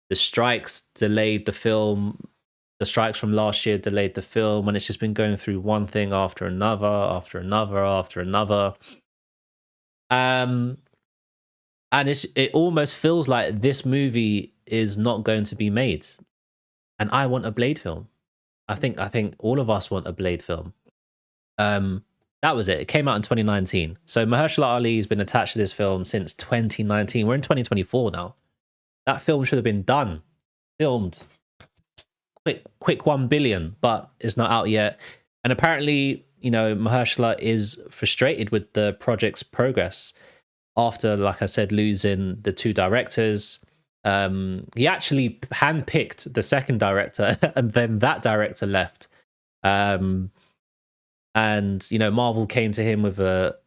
The strikes delayed the film. The strikes from last year delayed the film, and it's just been going through one thing after another, after another, after another. And it almost feels like this movie is not going to be made. And I want a Blade film. I think all of us want a Blade film. That was it. It came out in 2019. So Mahershala Ali has been attached to this film since 2019. We're in 2024 now. That film should have been done, filmed, quick 1 billion, but it's not out yet. And apparently, Mahershala is frustrated with the project's progress after, like I said, losing the two directors. He actually handpicked the second director, and then that director left. And Marvel came to him with a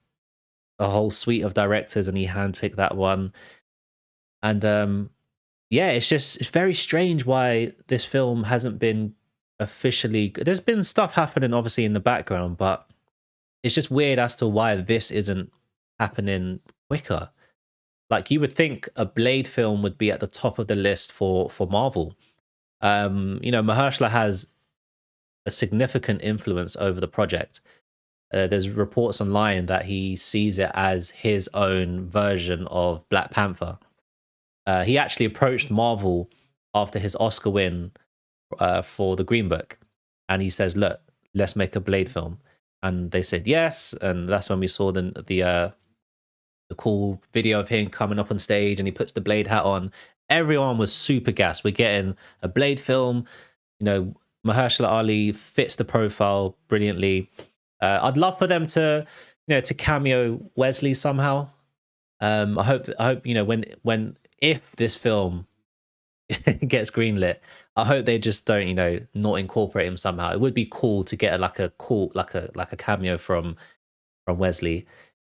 whole suite of directors, and he handpicked that one. And yeah, it's very strange why this film hasn't been officially. There's been stuff happening, obviously, in the background, but it's just weird as to why this isn't happening quicker. Like, you would think a Blade film would be at the top of the list for Marvel. Mahershala has a significant influence over the project. There's reports online that he sees it as his own version of Black Panther. He actually approached Marvel after his Oscar win for The Green Book, and he says, "Look, let's make a Blade film." And they said yes, and that's when we saw the cool video of him coming up on stage, and he puts the Blade hat on. Everyone was super gassed. We're getting a Blade film. Mahershala Ali fits the profile brilliantly. I'd love for them to cameo Wesley somehow. I hope if this film gets greenlit, I hope they just don't not incorporate him somehow. It would be cool to get a cameo from Wesley.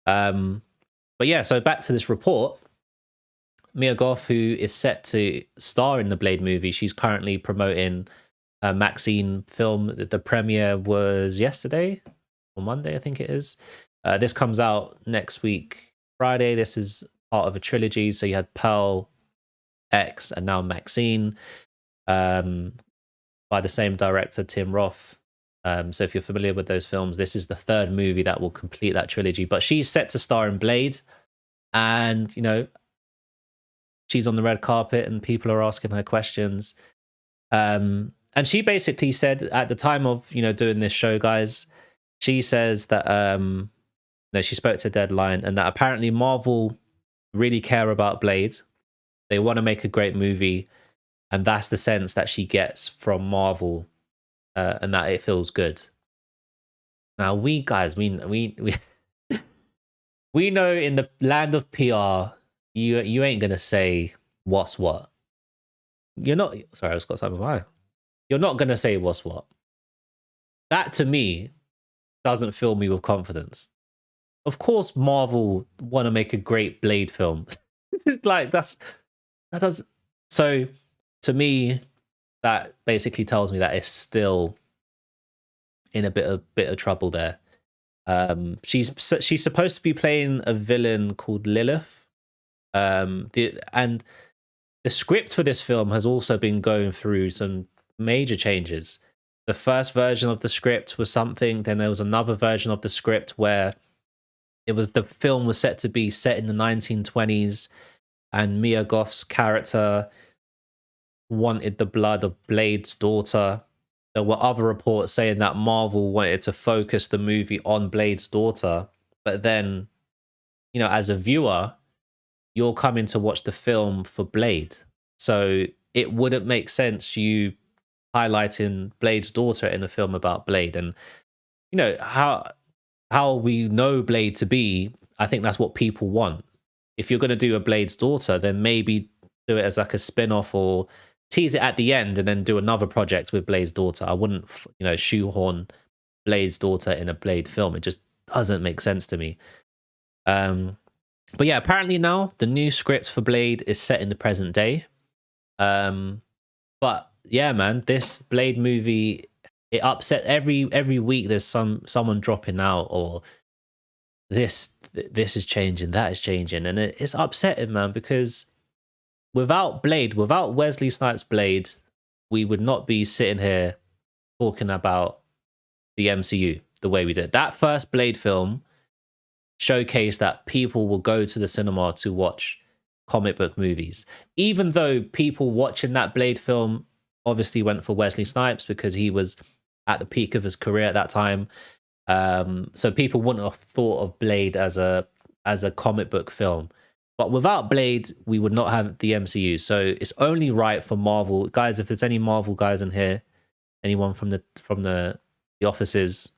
But yeah, so back to this report. Mia Goth, who is set to star in the Blade movie, she's currently promoting a Maxine film. The premiere was yesterday or Monday, I think it is. This comes out next week, Friday. This is part of a trilogy. So you had Pearl, X, and now Maxine, by the same director, Tim Roth. So if you're familiar with those films, this is the third movie that will complete that trilogy. But she's set to star in Blade, and she's on the red carpet, and people are asking her questions. and she basically said at the time of, you know, doing this show, guys, she says that no, she spoke to Deadline, and that apparently Marvel really care about Blade. They want to make a great movie, and that's the sense that she gets from Marvel, and that it feels good. Now, we guys, we we know in the land of PR, you ain't gonna say what's what. You're not. Sorry, I just got something. Why? You're not gonna say what's what. That to me doesn't fill me with confidence. Of course, Marvel want to make a great Blade film. Like that does. So to me, that basically tells me that it's still in a bit of trouble there. She's supposed to be playing a villain called Lilith. And the script for this film has also been going through some major changes. The first version of the script was something, then there was another version of the script where the film was set to be set in the 1920s, and Mia Goth's character wanted the blood of Blade's daughter. There were other reports saying that Marvel wanted to focus the movie on Blade's daughter, but then, you know, as a viewer, you're coming to watch the film for Blade. So it wouldn't make sense you highlighting Blade's daughter in a film about Blade. And, you know, how we know Blade to be, I think that's what people want. If you're going to do a Blade's daughter, then maybe do it as like a spin-off or tease it at the end and then do another project with Blade's daughter. I wouldn't, you know, shoehorn Blade's daughter in a Blade film. It just doesn't make sense to me. But yeah, apparently now the new script for Blade is set in the present day. But yeah, man, this Blade movie, it upset every week. There's someone dropping out, or this is changing, that is changing, and it's upsetting, man, because without Blade, without Wesley Snipes' Blade, we would not be sitting here talking about the MCU the way we did. That first Blade film showcased that people will go to the cinema to watch comic book movies. Even though people watching that Blade film obviously went for Wesley Snipes because he was at the peak of his career at that time. So people wouldn't have thought of Blade as a comic book film. But without Blade, we would not have the MCU. So it's only right for Marvel. Guys, if there's any Marvel guys in here, anyone from the offices,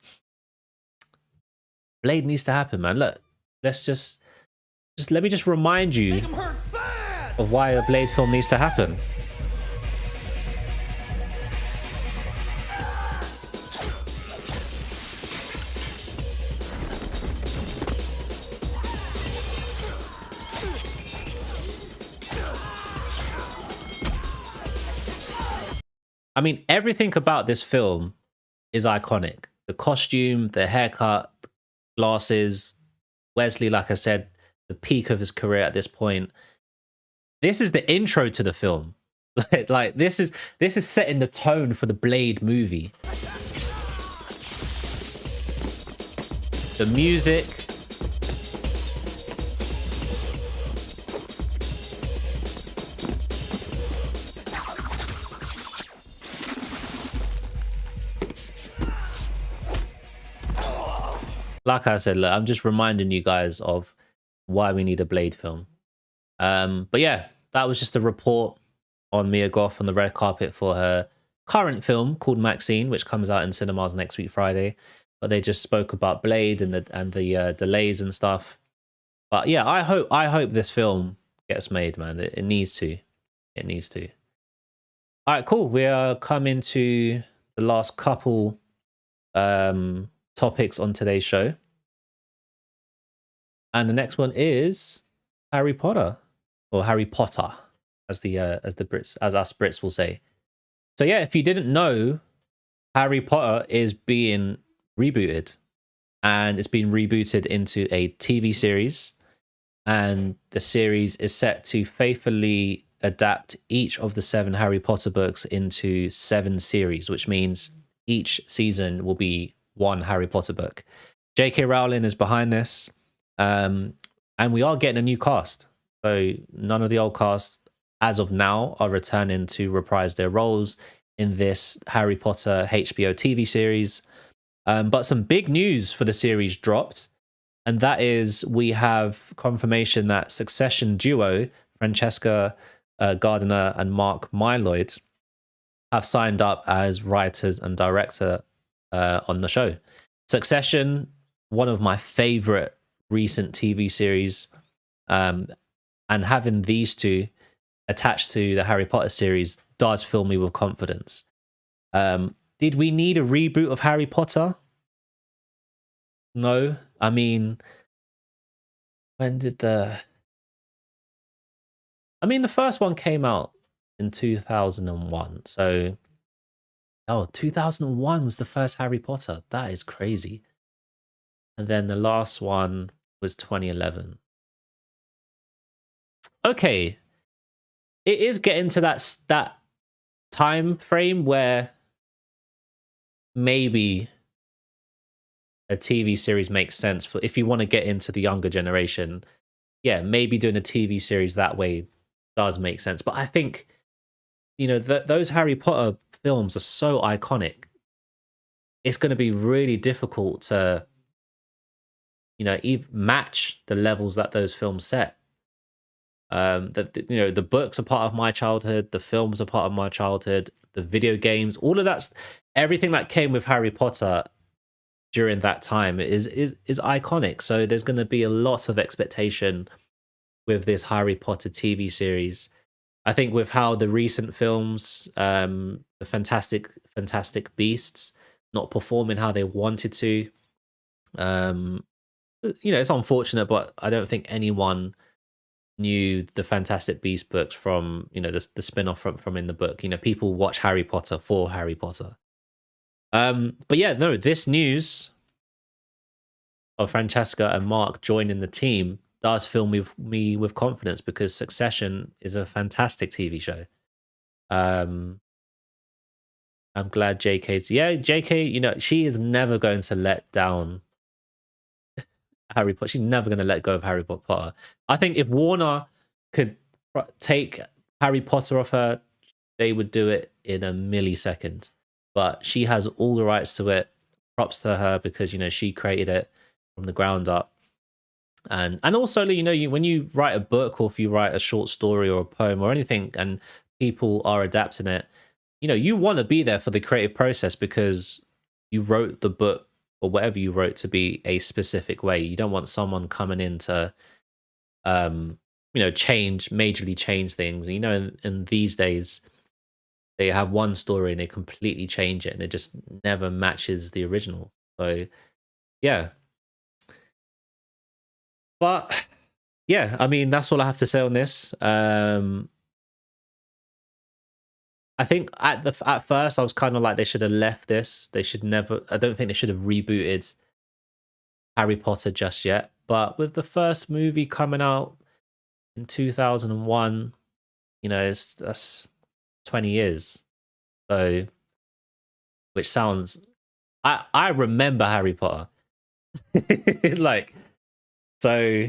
Blade needs to happen, man. Look, let's just let me just remind you of why a Blade film needs to happen. I mean, everything about this film is iconic. The costume, the haircut, glasses, Wesley, like I said, the peak of his career at this point. This is the intro to the film. Like this is setting the tone for the Blade movie. The music, like I said, look, I'm just reminding you guys of why we need a Blade film. But yeah, that was just a report on Mia Goth on the red carpet for her current film called Maxine, which comes out in cinemas next week, Friday. But they just spoke about Blade and the delays and stuff. But yeah, I hope this film gets made, man. It needs to. It needs to. All right, cool. We are coming to the last couple topics on today's show, and the next one is Harry Potter, or Harry Potter, as the Brits, as us Brits will say. So yeah, if you didn't know, Harry Potter is being rebooted, and it's been rebooted into a TV series, and the series is set to faithfully adapt each of the 7 Harry Potter books into 7 series, which means each season will be 1 Harry Potter book. J.K. Rowling is behind this, and we are getting a new cast. So none of the old cast, as of now, are returning to reprise their roles. in this Harry Potter HBO TV series. But some big news for the series dropped, and that is we have confirmation that Succession duo Francesca Gardner and Mark Mylod have signed up as writers and director on the show. Succession, one of my favorite recent TV series, and having these two attached to the Harry Potter series does fill me with confidence. Did we need a reboot of Harry Potter? No. I mean, when did the first one came out in 2001. So, 2001 was the first Harry Potter. That is crazy. And then the last one was 2011. Okay. It is getting to that time frame where maybe a TV series makes sense for if you want to get into the younger generation. Yeah, maybe doing a TV series that way does make sense. But I think, those Harry Potter films are so iconic. It's going to be really difficult to, match the levels that those films set. The books are part of my childhood. The films are part of my childhood. The video games, all of that, everything that came with Harry Potter during that time is iconic. So there's going to be a lot of expectation with this Harry Potter TV series. I think with how the recent films, the Fantastic Beasts, not performing how they wanted to, it's unfortunate, but I don't think anyone knew the Fantastic Beasts books from, the spin-off from in the book. People watch Harry Potter for Harry Potter. But yeah, no, this news of Francesca and Mark joining the team does fill me with confidence, because Succession is a fantastic TV show. I'm glad JK, she is never going to let down Harry Potter. She's never going to let go of Harry Potter. I think if Warner could take Harry Potter off her, they would do it in a millisecond. But she has all the rights to it. Props to her, because she created it from the ground up. And also, when you write a book, or if you write a short story or a poem or anything, and people are adapting it, you want to be there for the creative process, because you wrote the book or whatever you wrote to be a specific way. You don't want someone coming in to, majorly change things. In these days, they have one story and they completely change it, and it just never matches the original. So, yeah. But yeah, that's all I have to say on this. I think at first I was kind of like, they should have left this. They should never. I don't think they should have rebooted Harry Potter just yet. But with the first movie coming out in 2001, that's 20 years. So, which sounds, I remember Harry Potter. So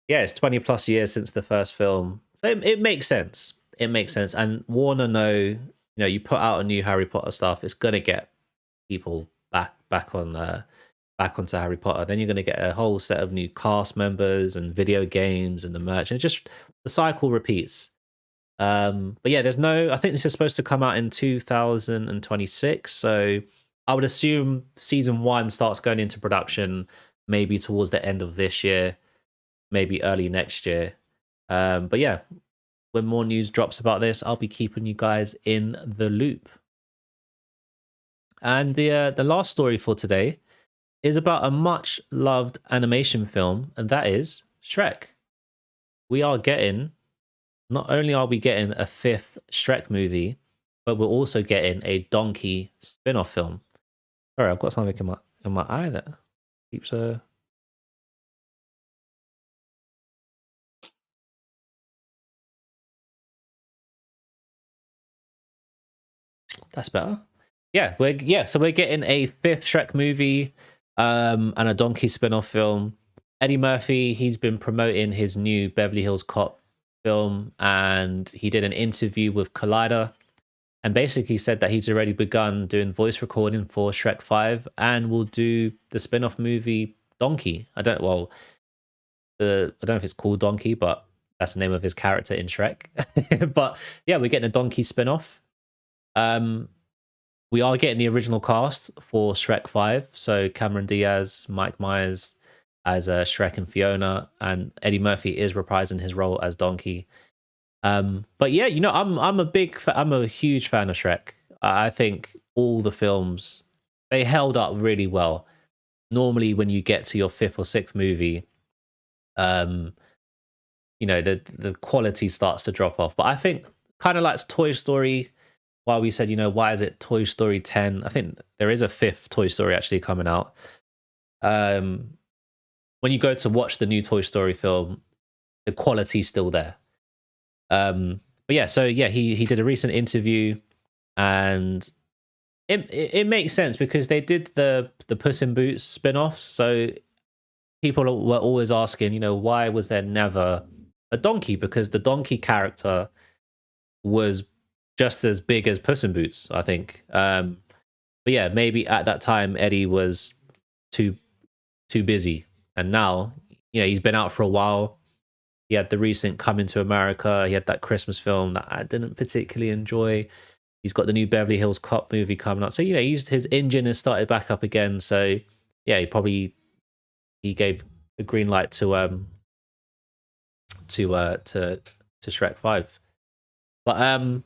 yeah, it's 20 plus years since the first film. It makes sense. It makes sense. And Warner you put out a new Harry Potter stuff, it's gonna get people back onto Harry Potter. Then you're gonna get a whole set of new cast members and video games and the merch, and just the cycle repeats. But yeah, I think this is supposed to come out in 2026. So I would assume season 1 starts going into production maybe towards the end of this year, maybe early next year. But yeah, when more news drops about this, I'll be keeping you guys in the loop. And the last story for today is about a much loved animation film, and that is Shrek. Not only are we getting a 5th Shrek movie, but we're also getting a Donkey spin-off film. Sorry, I've got something in my eye that keeps That's better. So we're getting a 5th Shrek movie, and a Donkey spin-off film. Eddie Murphy, he's been promoting his new Beverly Hills Cop film, and he did an interview with Collider, and basically said that he's already begun doing voice recording for Shrek 5 and will do the spin-off movie Donkey. I don't know if it's called Donkey, but that's the name of his character in Shrek. But yeah, we're getting a Donkey spin-off. We are getting the original cast for Shrek 5. So Cameron Diaz, Mike Myers as Shrek and Fiona, and Eddie Murphy is reprising his role as Donkey. But yeah, you know, I'm a huge fan of Shrek. I think all the films, they held up really well. Normally when you get to your 5th or 6th movie, you know, the quality starts to drop off. But I think kind of like Toy Story, while we said, you know, why is it Toy Story 10? I think there is a 5th Toy Story actually coming out. When you go to watch the new Toy Story film, the quality's still there. But yeah, so yeah, he did a recent interview, and it makes sense because they did the Puss in Boots spin-offs. So people were always asking, you know, why was there never a donkey? Because the donkey character was just as big as Puss in Boots, I think. But yeah, maybe at that time Eddie was too busy, and now, you know, he's been out for a while. He had the recent Coming to America. He had that Christmas film that I didn't particularly enjoy. He's got the new Beverly Hills Cop movie coming up. So, you know, his engine has started back up again. So yeah, he gave the green light to Shrek 5. But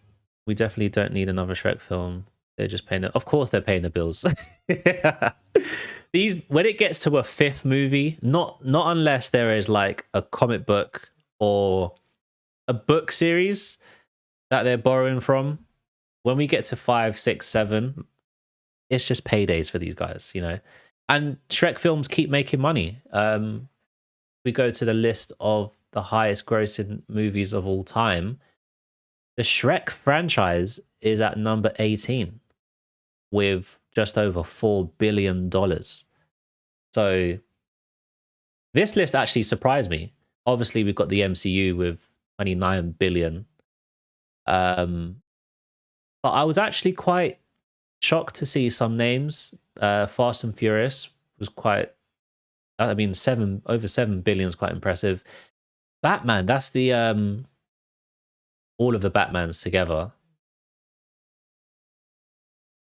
we definitely don't need another Shrek film. They're just paying it. Of course they're paying the bills. When it gets to a 5th movie, not unless there is like a comic book or a book series that they're borrowing from. When we get to 5, 6, 7, it's just paydays for these guys, you know. And Shrek films keep making money. We go to the list of the highest grossing movies of all time. The Shrek franchise is at number 18 with just over $4 billion. So this list actually surprised me. Obviously, we've got the MCU with 29 billion. But I was actually quite shocked to see some names. Fast and Furious was quite, I mean, over 7 billion is quite impressive. Batman, that's the all of the Batmans together,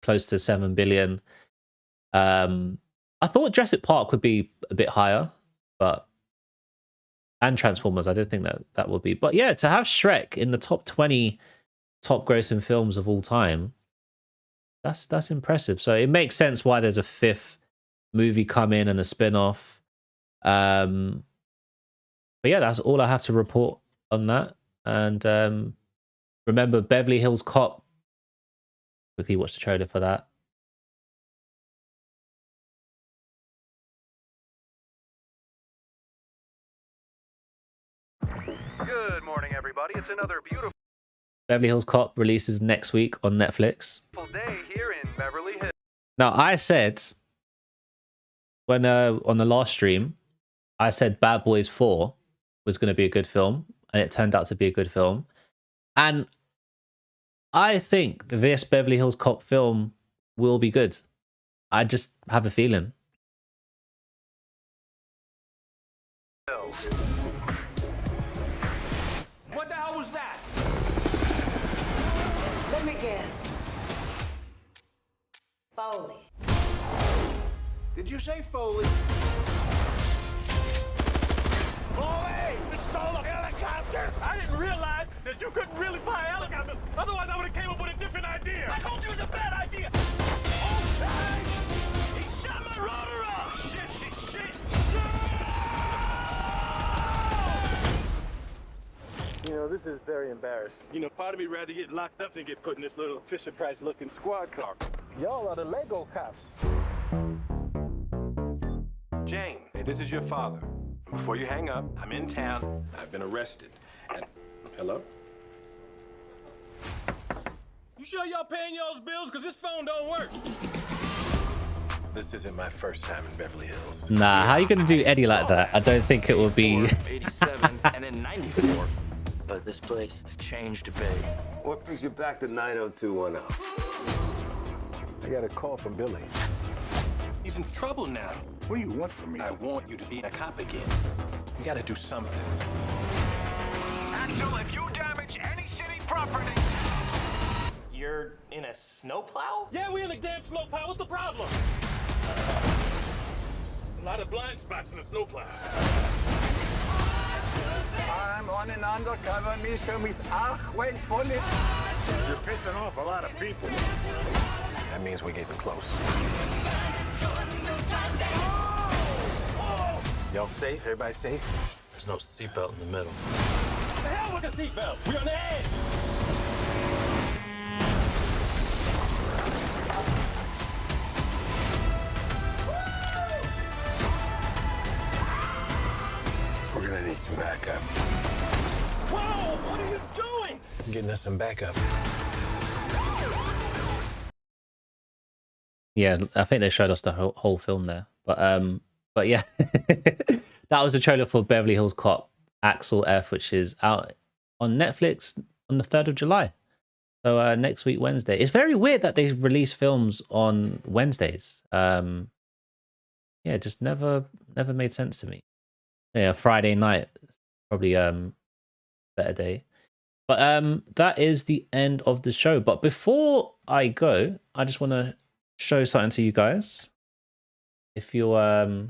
close to 7 billion. I thought Jurassic Park would be a bit higher, and Transformers, I didn't think that would be. But yeah, to have Shrek in the top 20 top grossing films of all time, that's impressive. So it makes sense why there's a 5th movie come in and a spin-off. But yeah, that's all I have to report on that. And remember Beverly Hills Cop. Quickly watch the trailer for that. Good morning, everybody. It's another beautiful Beverly Hills Cop releases next week on Netflix. day here in Beverly Hills. Now, I said when on the last stream, I said Bad Boys 4 was going to be a good film, and it turned out to be a good film. And I think this Beverly Hills Cop film will be good. I just have a feeling. What the hell was that? Let me guess. Foley. Did you say Foley? Foley! You stole a helicopter! I didn't realize that you couldn't really fly a helicopter. Otherwise, I would have came up with a different idea. I told you it was a bad idea. Oh, hey! He shot my rotor off! Shit! You know, this is very embarrassing. You know, part of me rather get locked up than get put in this little Fisher-Price-looking squad car. Y'all are the Lego cops. Jane, hey, this is your father. Before you hang up, I'm in town. I've been arrested. And hello? You sure y'all paying y'all's bills? Because this phone don't work. This isn't my first time in Beverly Hills. Nah, how are you going to do Eddie like that? I don't think it will be. 87 and then 94. but this place has changed a bit. What brings you back to 90210? I got a call from Billy. He's in trouble now. What do you want from me? I want you to be a cop again. You gotta do something. Axel, if you damage any city property... You're in a snowplow? Yeah, we in a damn snowplow. What's the problem? A lot of blind spots in the snowplow. I'm on an undercover mission with wait for it. You're pissing off a lot of people. That means we're getting close. Y'all safe? Everybody safe? There's no seatbelt in the middle. The hell with the seatbelt? We're on the edge. We're gonna need some backup. Whoa! What are you doing? I'm getting us some backup. Yeah, I think they showed us the whole film there, but yeah, that was a trailer for Beverly Hills Cop Axel F, which is out on Netflix on the 3rd of July. So next week, Wednesday. It's very weird that they release films on Wednesdays. Yeah, it just never made sense to me. Yeah, Friday night probably better day. But that is the end of the show. But before I go, I just want to show something to you guys. If you're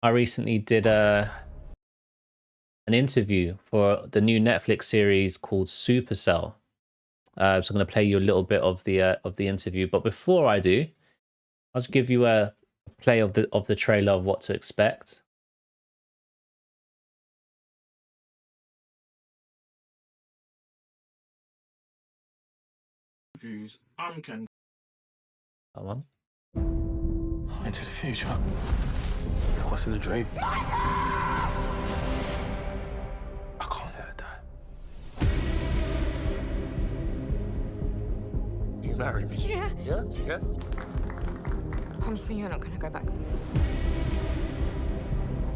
I recently did an interview for the new Netflix series called Supercell. So I'm going to play you a little bit of the interview. But before I do, I'll just give you a play of the trailer of what to expect. Uncontrolled. Come on. Into the future. What's in the dream? I can't let her die. You married me? Yeah. Yeah? Yeah? Promise me you're not gonna go back.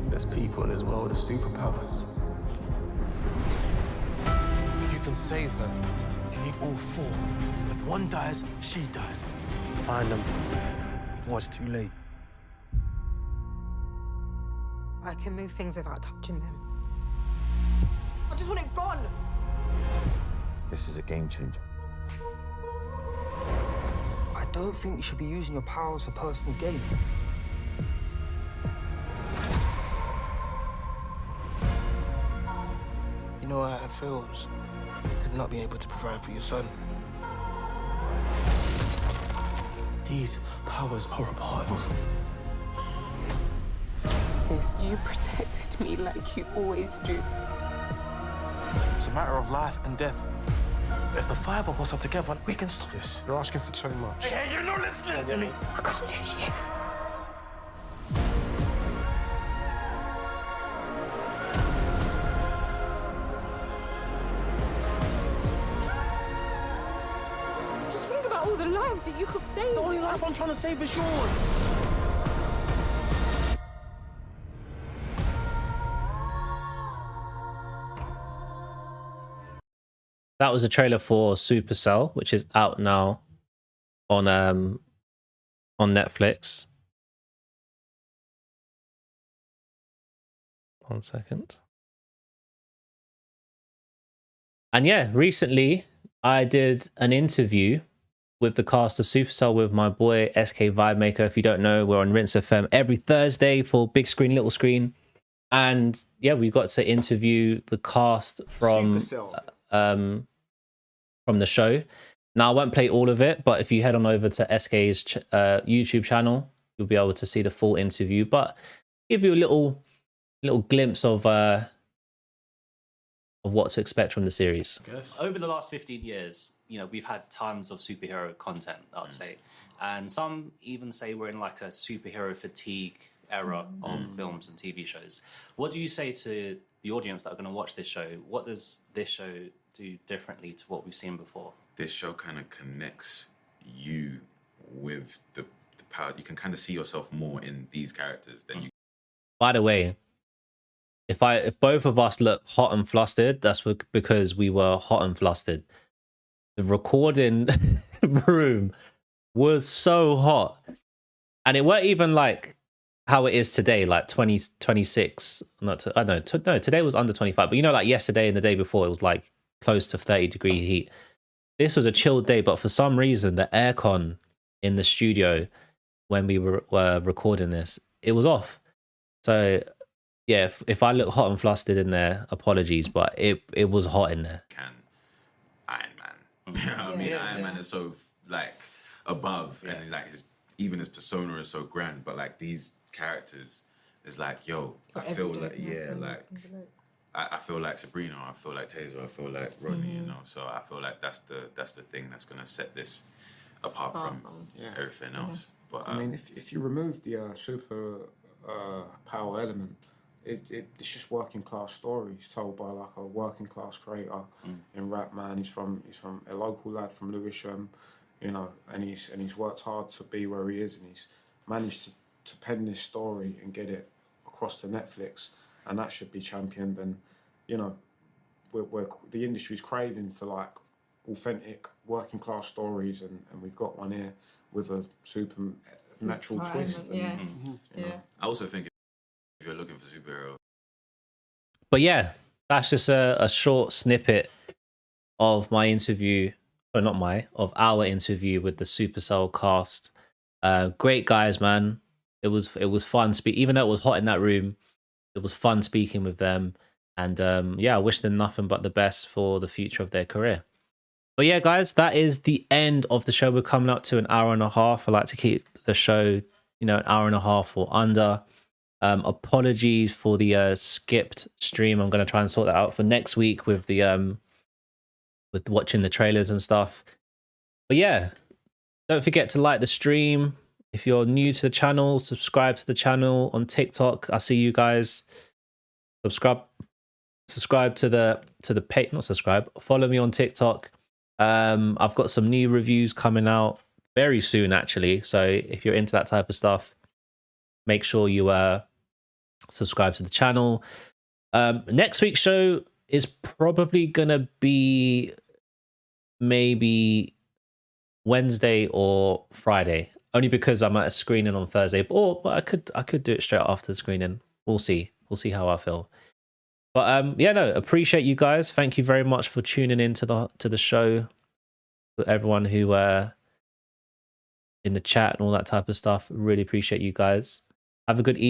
There's people in this world of superpowers. You can save her. You need all four. If one dies, she dies. Find them before it's too late. I can move things without touching them. I just want it gone. This is a game changer. I don't think you should be using your powers for personal gain. You know how it feels to not be able to provide for your son. These powers are a part of us. Sis, you protected me like you always do. It's a matter of life and death. If the five of us are together, we can stop this. You're asking for too much. Hey, you're not listening to me. I can't lose you. Just think about all the lives that you could save. The only life I'm trying to save is yours. That was a trailer for Supercell, which is out now on Netflix. 1 second. And yeah, recently I did an interview with the cast of Supercell with my boy SK Vibe Maker. If you don't know, we're on Rinse FM every Thursday for Big Screen, Little Screen. And yeah, we got to interview the cast from the show. Now I won't play all of it, but if you head on over to SK's YouTube channel, you'll be able to see the full interview. But give you a little glimpse of what to expect from the series. Over the last 15 years, you know, we've had tons of superhero content, I'd say, and some even say we're in like a superhero fatigue era of films and TV shows. What do you say to the audience that are going to watch this show? What does this show do differently to what we've seen before? This show kind of connects you with the the power. You can kind of see yourself more in these characters than you. By the way, if both of us look hot and flustered, that's because we were hot and flustered. The recording room was so hot, and it weren't even like how it is today, like 26. I don't know. No, today was under 25. But you know, like yesterday and the day before, it was like close to 30-degree heat. This was a chilled day, but for some reason, the aircon in the studio when we were recording this, it was off. So yeah, if I look hot and flustered in there, apologies, but it was hot in there. Iron Man. You know what I mean? Iron Man is so like above, and like even his persona is so grand, but like these characters is like, yo, I feel like I feel like Sabrina, I feel like Taser, I feel like Rodney, you know. So I feel like that's the thing that's gonna set this apart from everything else. But I mean, if you remove the super power element, it's just working class stories told by like a working class creator in rap, man. He's from a local lad from Lewisham, you know, and he's worked hard to be where he is, and he's managed to pen this story and get it across to Netflix, and that should be championed. And you know, we're the industry's craving for like authentic working class stories, and we've got one here with a supernatural twist. And, you know. I also think if you're looking for superheroes. But yeah, that's just a short snippet of my interview, or of our interview with the Supercell cast. Great guys, man. It was fun even though it was hot in that room, it was fun speaking with them. And yeah, I wish them nothing but the best for the future of their career. But yeah, guys, that is the end of the show. We're coming up to an hour and a half. I like to keep the show, you know, an hour and a half or under. Apologies for the skipped stream. I'm going to try and sort that out for next week with the with watching the trailers and stuff. But yeah, don't forget to like the stream. If you're new to the channel, subscribe to the channel on TikTok. I see you guys. Subscribe to the page, not subscribe. Follow me on TikTok. I've got some new reviews coming out very soon, actually. So if you're into that type of stuff, make sure you subscribe to the channel. Next week's show is probably gonna be maybe Wednesday or Friday, only because I'm at a screening on Thursday. But I could do it straight after the screening. We'll see how I feel. But yeah, no, appreciate you guys. Thank you very much for tuning in to the show. For everyone who in the chat and all that type of stuff, really appreciate you guys. Have a good evening.